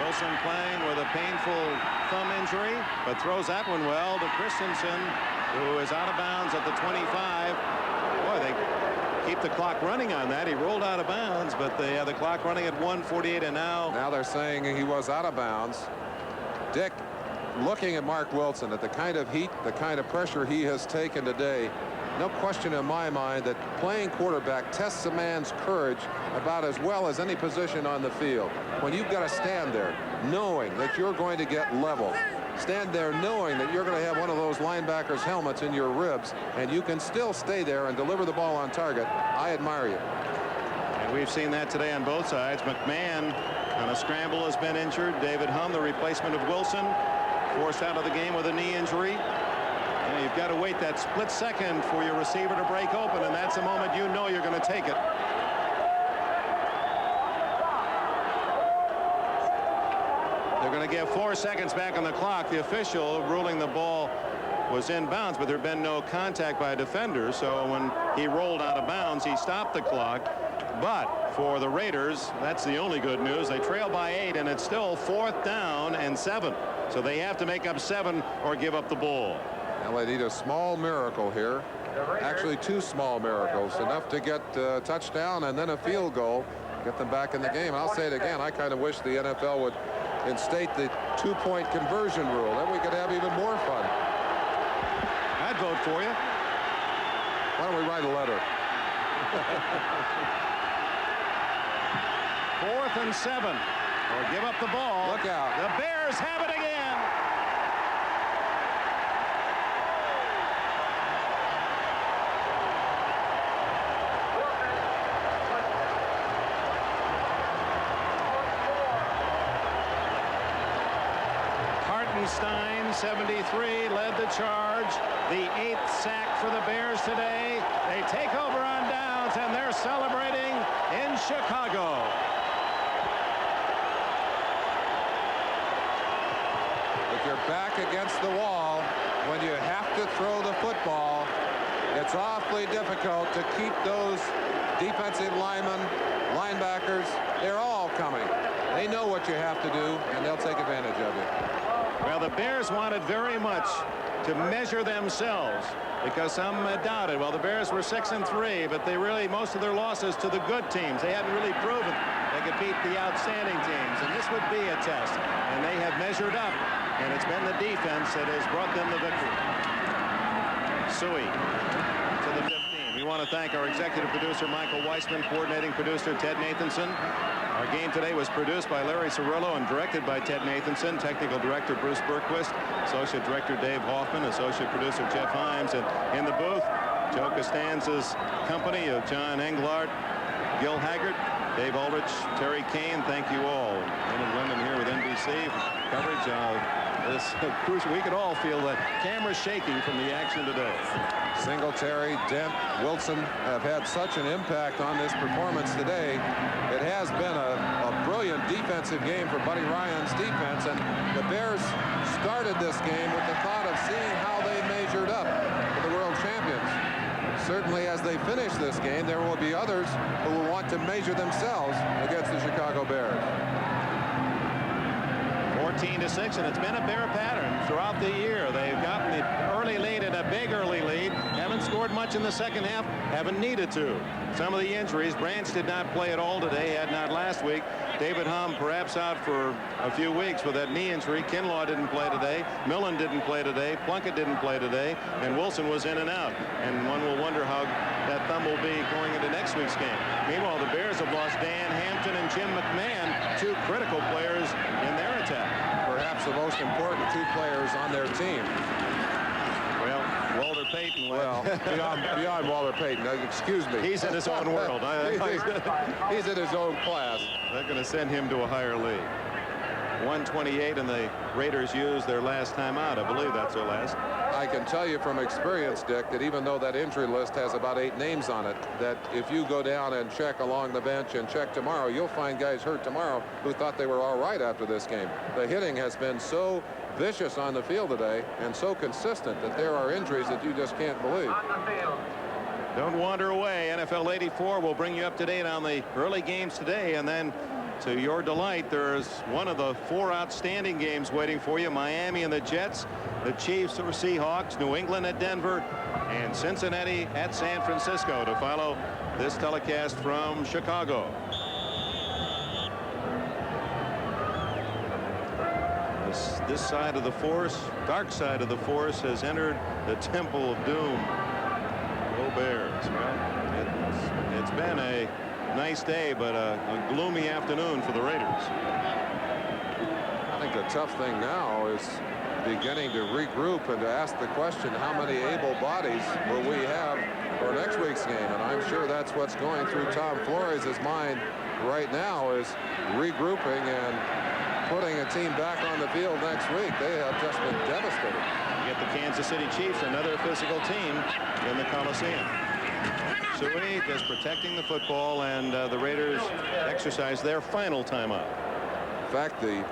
Wilson playing with a painful thumb injury, but throws that one well to Christensen, who is out of bounds at the 25. Boy, they keep the clock running on that. He rolled out of bounds, but they have the clock running at 1:48, and now they're saying he was out of bounds. Dick, looking at Mark Wilson, at the kind of heat, the kind of pressure he has taken today, no question in my mind that playing quarterback tests a man's courage about as well as any position on the field. When you've got to stand there knowing that you're going to get leveled, stand there knowing that you're going to have one of those linebackers' helmets in your ribs, and you can still stay there and deliver the ball on target. I admire you. And we've seen that today on both sides. McMahon on a scramble has been injured. David Humm, the replacement of Wilson, forced out of the game with a knee injury. And you've got to wait that split second for your receiver to break open, and that's the moment you know you're going to take it. They're going to give 4 seconds back on the clock. The official ruling the ball was in bounds, but there had been no contact by a defender, so when he rolled out of bounds, he stopped the clock. But for the Raiders, that's the only good news. They trail by 8, and it's still 4th down and 7. So they have to make up 7 or give up the ball. Well, they need a small miracle here. Actually, 2 small miracles, enough to get a touchdown and then a field goal, get them back in the game. And I'll say it again, I kind of wish the NFL would instate the 2-point conversion rule. Then we could have even more fun. I'd vote for you. Why don't we write a letter? 4th and 7, or give up the ball. Look out. The Bears have it again. Hartenstein, 73, led the charge. The 8th sack for the Bears today. They take over on downs, and they're celebrating in Chicago. If you're back against the wall, when you have to throw the football, it's awfully difficult to keep those defensive linemen, linebackers, they're all coming. They know what you have to do, and they'll take advantage of you. Well, the Bears wanted very much to measure themselves because some doubted. Well, the Bears were 6-3, but they really, most of their losses to the good teams. They hadn't really proven they could beat the outstanding teams, and this would be a test. And they have measured up, and it's been the defense that has brought them the victory. Suey to the 15. We want to thank our executive producer, Michael Weissman, coordinating producer, Ted Nathanson. Our game today was produced by Larry Cirillo and directed by Ted Nathanson, technical director Bruce Berquist, associate director Dave Hoffman, associate producer Jeff Himes, and in the booth, Joe Costanza's company of John Englart, Gil Haggard, Dave Ulrich, Terry Kane. Thank you all. Men and women here with NBC coverage of this crucial. We could all feel the camera shaking from the action today. Singletary, Dent, Wilson have had such an impact on this performance today. It has been a brilliant defensive game for Buddy Ryan's defense, and the Bears started this game with the thought of seeing how they measured up to the world champions. Certainly as they finish this game, there will be others who will want to measure themselves against the Chicago Bears. 14-6, and it's been a Bear pattern throughout the year. They've gotten the early lead and a big early lead. Haven't scored much in the second half. Haven't needed to. Some of the injuries. Branch did not play at all today. Had not last week. David Hum perhaps out for a few weeks with that knee injury. Kinlaw didn't play today. Millen didn't play today. Plunkett didn't play today. And Wilson was in and out. And one will wonder how that thumb will be going into next week's game. Meanwhile, the Bears have lost Dan Hampton and Jim McMahon, two critical players in their attack. Perhaps the most important two players on their team. Well, Walter Payton. Well, beyond Walter Payton. Excuse me. He's in his own world. He's in his own class. They're going to send him to a higher league. 128, and the Raiders used their last time out. I believe that's their last. I can tell you from experience, Dick, that even though that injury list has about 8 names on it, that if you go down and check along the bench and check tomorrow, you'll find guys hurt tomorrow who thought they were all right after this game. The hitting has been so vicious on the field today and so consistent that there are injuries that you just can't believe. On the field. Don't wander away. NFL 84 will bring you up to date on the early games today, and then to your delight, there's one of the 4 outstanding games waiting for you. Miami and the Jets, the Chiefs or Seahawks, New England at Denver, and Cincinnati at San Francisco to follow this telecast from Chicago. This side of the force, dark side of the force, has entered the Temple of Doom. Go Bears. Well, it's been a nice day, but a gloomy afternoon for the Raiders. I think the tough thing now is beginning to regroup and to ask the question, how many able bodies will we have for next week's game? And I'm sure that's what's going through Tom Flores' mind right now, is regrouping and putting a team back on the field next week. They have just been devastated. You get the Kansas City Chiefs, another physical team in the Coliseum. Suey just protecting the football, and the Raiders exercise their final timeout. In fact, the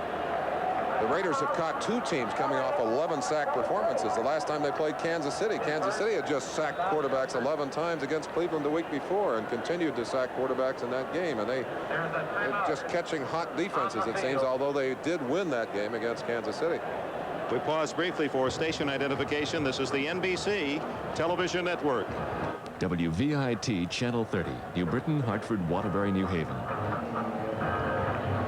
Raiders have caught 2 teams coming off 11 sack performances. The last time they played Kansas City had just sacked quarterbacks 11 times against Cleveland the week before and continued to sack quarterbacks in that game. And they're just catching hot defenses, it seems, although they did win that game against Kansas City. We pause briefly for station identification. This is the NBC Television Network. WVIT Channel 30, New Britain, Hartford, Waterbury, New Haven.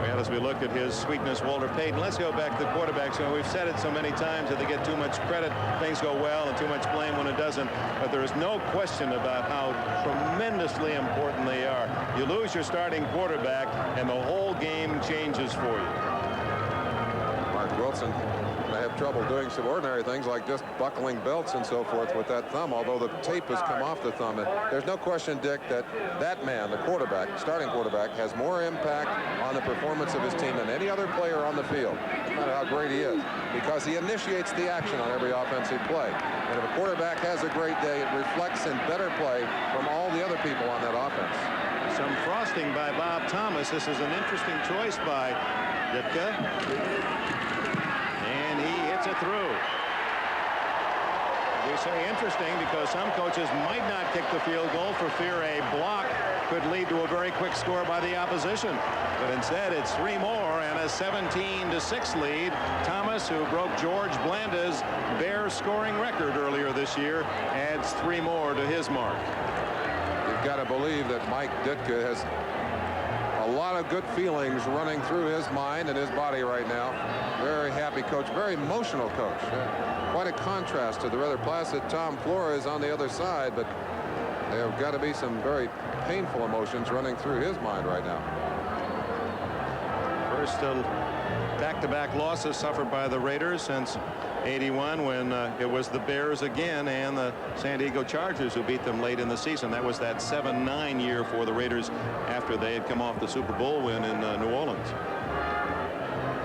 Well, as we look at his sweetness, Walter Payton, let's go back to the quarterbacks. You know, we've said it so many times that they get too much credit, things go well, and too much blame when it doesn't. But there is no question about how tremendously important they are. You lose your starting quarterback, and the whole game changes for you. Mark Wilson may have trouble doing some ordinary things like just buckling belts and so forth with that thumb, although the tape has come off the thumb. And there's no question, Dick, that that man, the quarterback, starting quarterback, has more impact on the performance of his team than any other player on the field, no matter how great he is, because he initiates the action on every offensive play. And if a quarterback has a great day, it reflects in better play from all the other people on that offense. Some frosting by Bob Thomas. This is an interesting choice by Ditka. And he hits it through. We say interesting because some coaches might not kick the field goal for fear a block could lead to a very quick score by the opposition. But instead, it's 3 more and a 17-6 lead. Thomas, who broke George Blanda's Bears scoring record earlier this year, adds 3 more to his mark. You've got to believe that Mike Ditka has a lot of good feelings running through his mind and his body right now. Very happy coach, very emotional coach. Quite a contrast to the rather placid Tom Flores on the other side, but there have got to be some very painful emotions running through his mind right now. First back-to-back losses suffered by the Raiders since '81, when it was the Bears again and the San Diego Chargers who beat them late in the season. That was that 7-9 year for the Raiders after they had come off the Super Bowl win in New Orleans.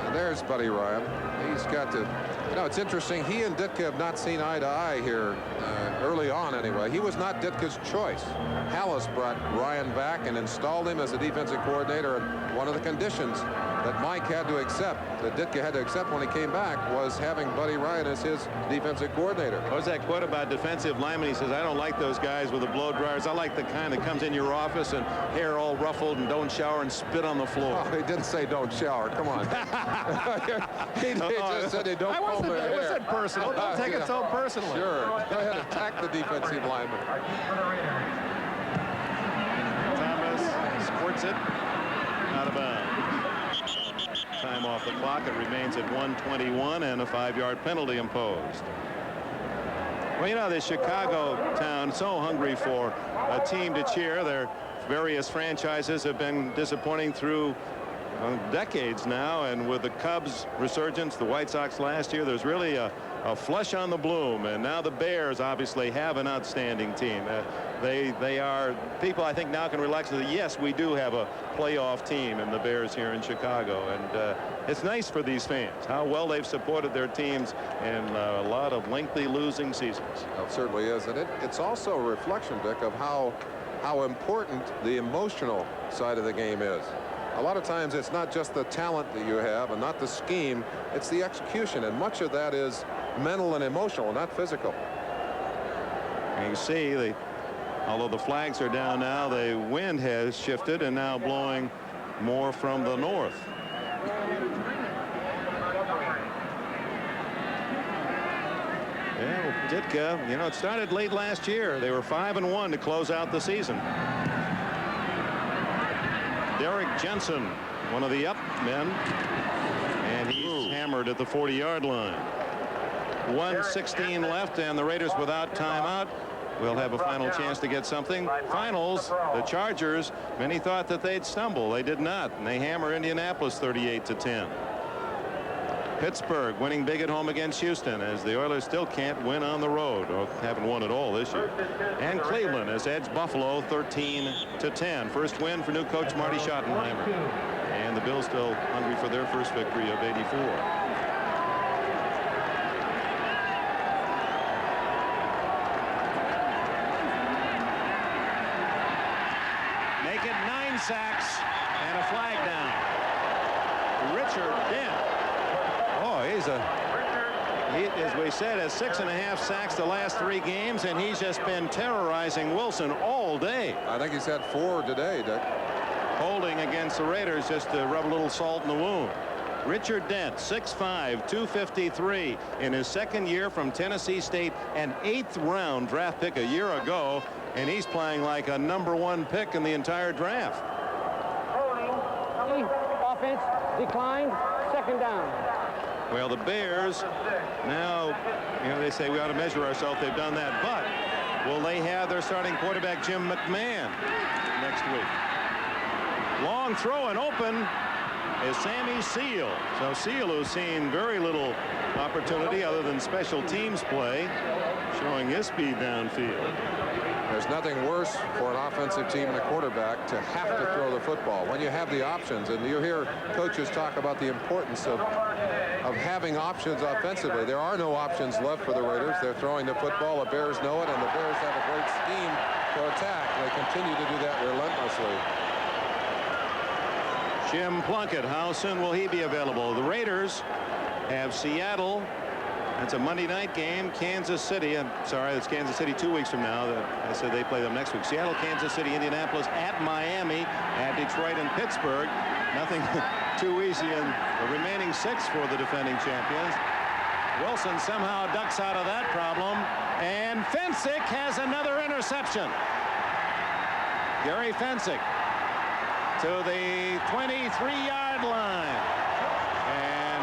And there's Buddy Ryan. He's got to, you know, it's interesting. He and Ditka have not seen eye to eye here early on anyway. He was not Ditka's choice. Hallis brought Ryan back and installed him as a defensive coordinator, and one of the conditions that Mike had to accept, that Ditka had to accept when he came back, was having Buddy Ryan as his defensive coordinator. What was that quote about defensive linemen? He says, I don't like those guys with the blow dryers. I like the kind that comes in your office and hair all ruffled and don't shower and spit on the floor. Oh, he didn't say don't shower. Come on. He just said they don't comb their hair. It wasn't personal. Don't take it so personally. Sure. Go ahead and attack the defensive lineman. Thomas squirts it out of bounds. Time off the clock. It remains at 1:21 and a 5-yard penalty imposed. Well, you know, this Chicago town so hungry for a team to cheer. Their various franchises have been disappointing through decades now, and with the Cubs resurgence, the White Sox last year, there's really a flush on the bloom, and now the Bears obviously have an outstanding team. They are, people I think now can relax and say, yes, we do have a playoff team in the Bears here in Chicago, and it's nice for these fans how well they've supported their teams in a lot of lengthy losing seasons. It certainly is, and it's also a reflection, Dick, of how important the emotional side of the game is. A lot of times it's not just the talent that you have and not the scheme, it's the execution, and much of that is mental and emotional, not physical. And you see, although the flags are down now, the wind has shifted and now blowing more from the north. Yeah, well, Ditka, you know, it started late last year. They were 5-1 to close out the season. Derek Jensen, one of the up men, and he's hammered at the 40-yard line. 1:16 left, and the Raiders without timeout will have a final chance to get something. Finals, the Chargers, many thought that they'd stumble. They did not, and they hammer Indianapolis 38-10. Pittsburgh winning big at home against Houston, as the Oilers still can't win on the road, or haven't won at all this year. And Cleveland has edged Buffalo 13-10. First win for new coach Marty Schottenheimer. And the Bills still hungry for their first victory of '84. Make it 9 sacks and a flag down. Richard Dent. Oh, he, as we said, has 6.5 sacks the last 3 games, and he's just been terrorizing Wilson all day. I think he's had 4 today, Dick. Holding against the Raiders just to rub a little salt in the wound. Richard Dent, 6'5", 253, in his second year from Tennessee State, an 8th round draft pick a year ago, and he's playing like a #1 pick in the entire draft. Offense declined, 2nd down. Well, the Bears now, you know, they say we ought to measure ourselves. They've done that, but will they have their starting quarterback Jim McMahon next week? Long throw and open is Sammy Seal. So Seal, who's seen very little opportunity other than special teams play, showing his speed downfield. There's nothing worse for an offensive team and a quarterback to have to throw the football when you have the options. And you hear coaches talk about the importance of having options offensively. There are no options left for the Raiders. They're throwing the football. The Bears know it, and the Bears have a great scheme to attack. They continue to do that relentlessly. Jim Plunkett, how soon will he be available? The Raiders have Seattle It's a Monday night game. Kansas City. I'm sorry, it's Kansas City 2 weeks from now. I said they play them next week. Seattle, Kansas City, Indianapolis, at Miami, at Detroit and Pittsburgh. Nothing too easy in the remaining 6 for the defending champions. Wilson somehow ducks out of that problem, and Fensick has another interception. Gary Fensick to the 23-yard line, and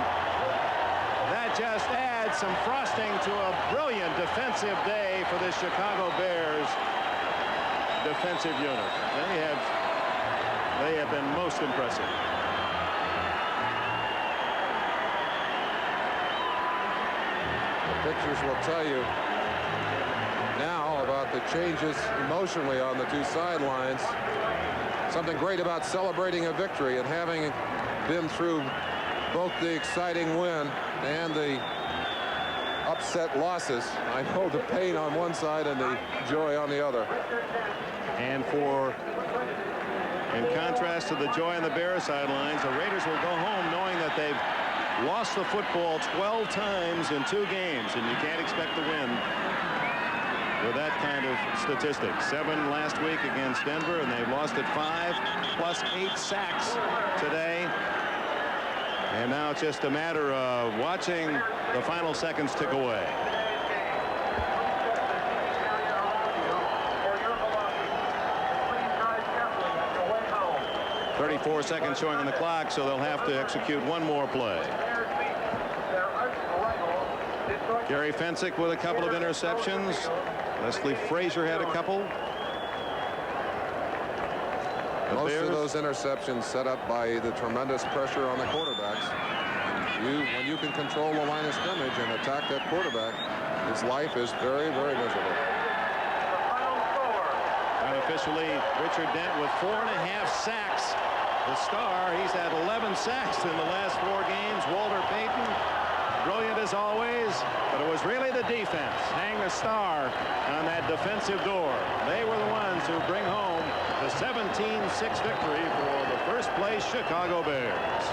that just adds some frosting to a brilliant defensive day for the Chicago Bears defensive unit. They have been most impressive. Pictures will tell you now about the changes emotionally on the two sidelines. Something great about celebrating a victory and having been through both the exciting win and the upset losses. I know the pain on one side and the joy on the other. And in contrast to the joy on the Bears sidelines, the Raiders will go home knowing that they've lost the football 12 times in 2 games, and you can't expect to win with that kind of statistic. 7 last week against Denver, and they've lost at 5, plus 8 sacks today. And now it's just a matter of watching the final seconds tick away. .34 seconds showing on the clock, so they'll have to execute one more play. Gary Fensick with a couple of interceptions. Leslie Frazier had a couple. Most of those interceptions set up by the tremendous pressure on the quarterbacks. When you can control the line of scrimmage and attack that quarterback, his life is very, very miserable. Unofficially, Richard Dent with 4.5 sacks. The star, he's had 11 sacks in the last 4 games. Walter Payton, brilliant as always, but it was really the defense. Hang the star on that defensive door. They were the ones who bring home the 17-6 victory for the first place Chicago Bears.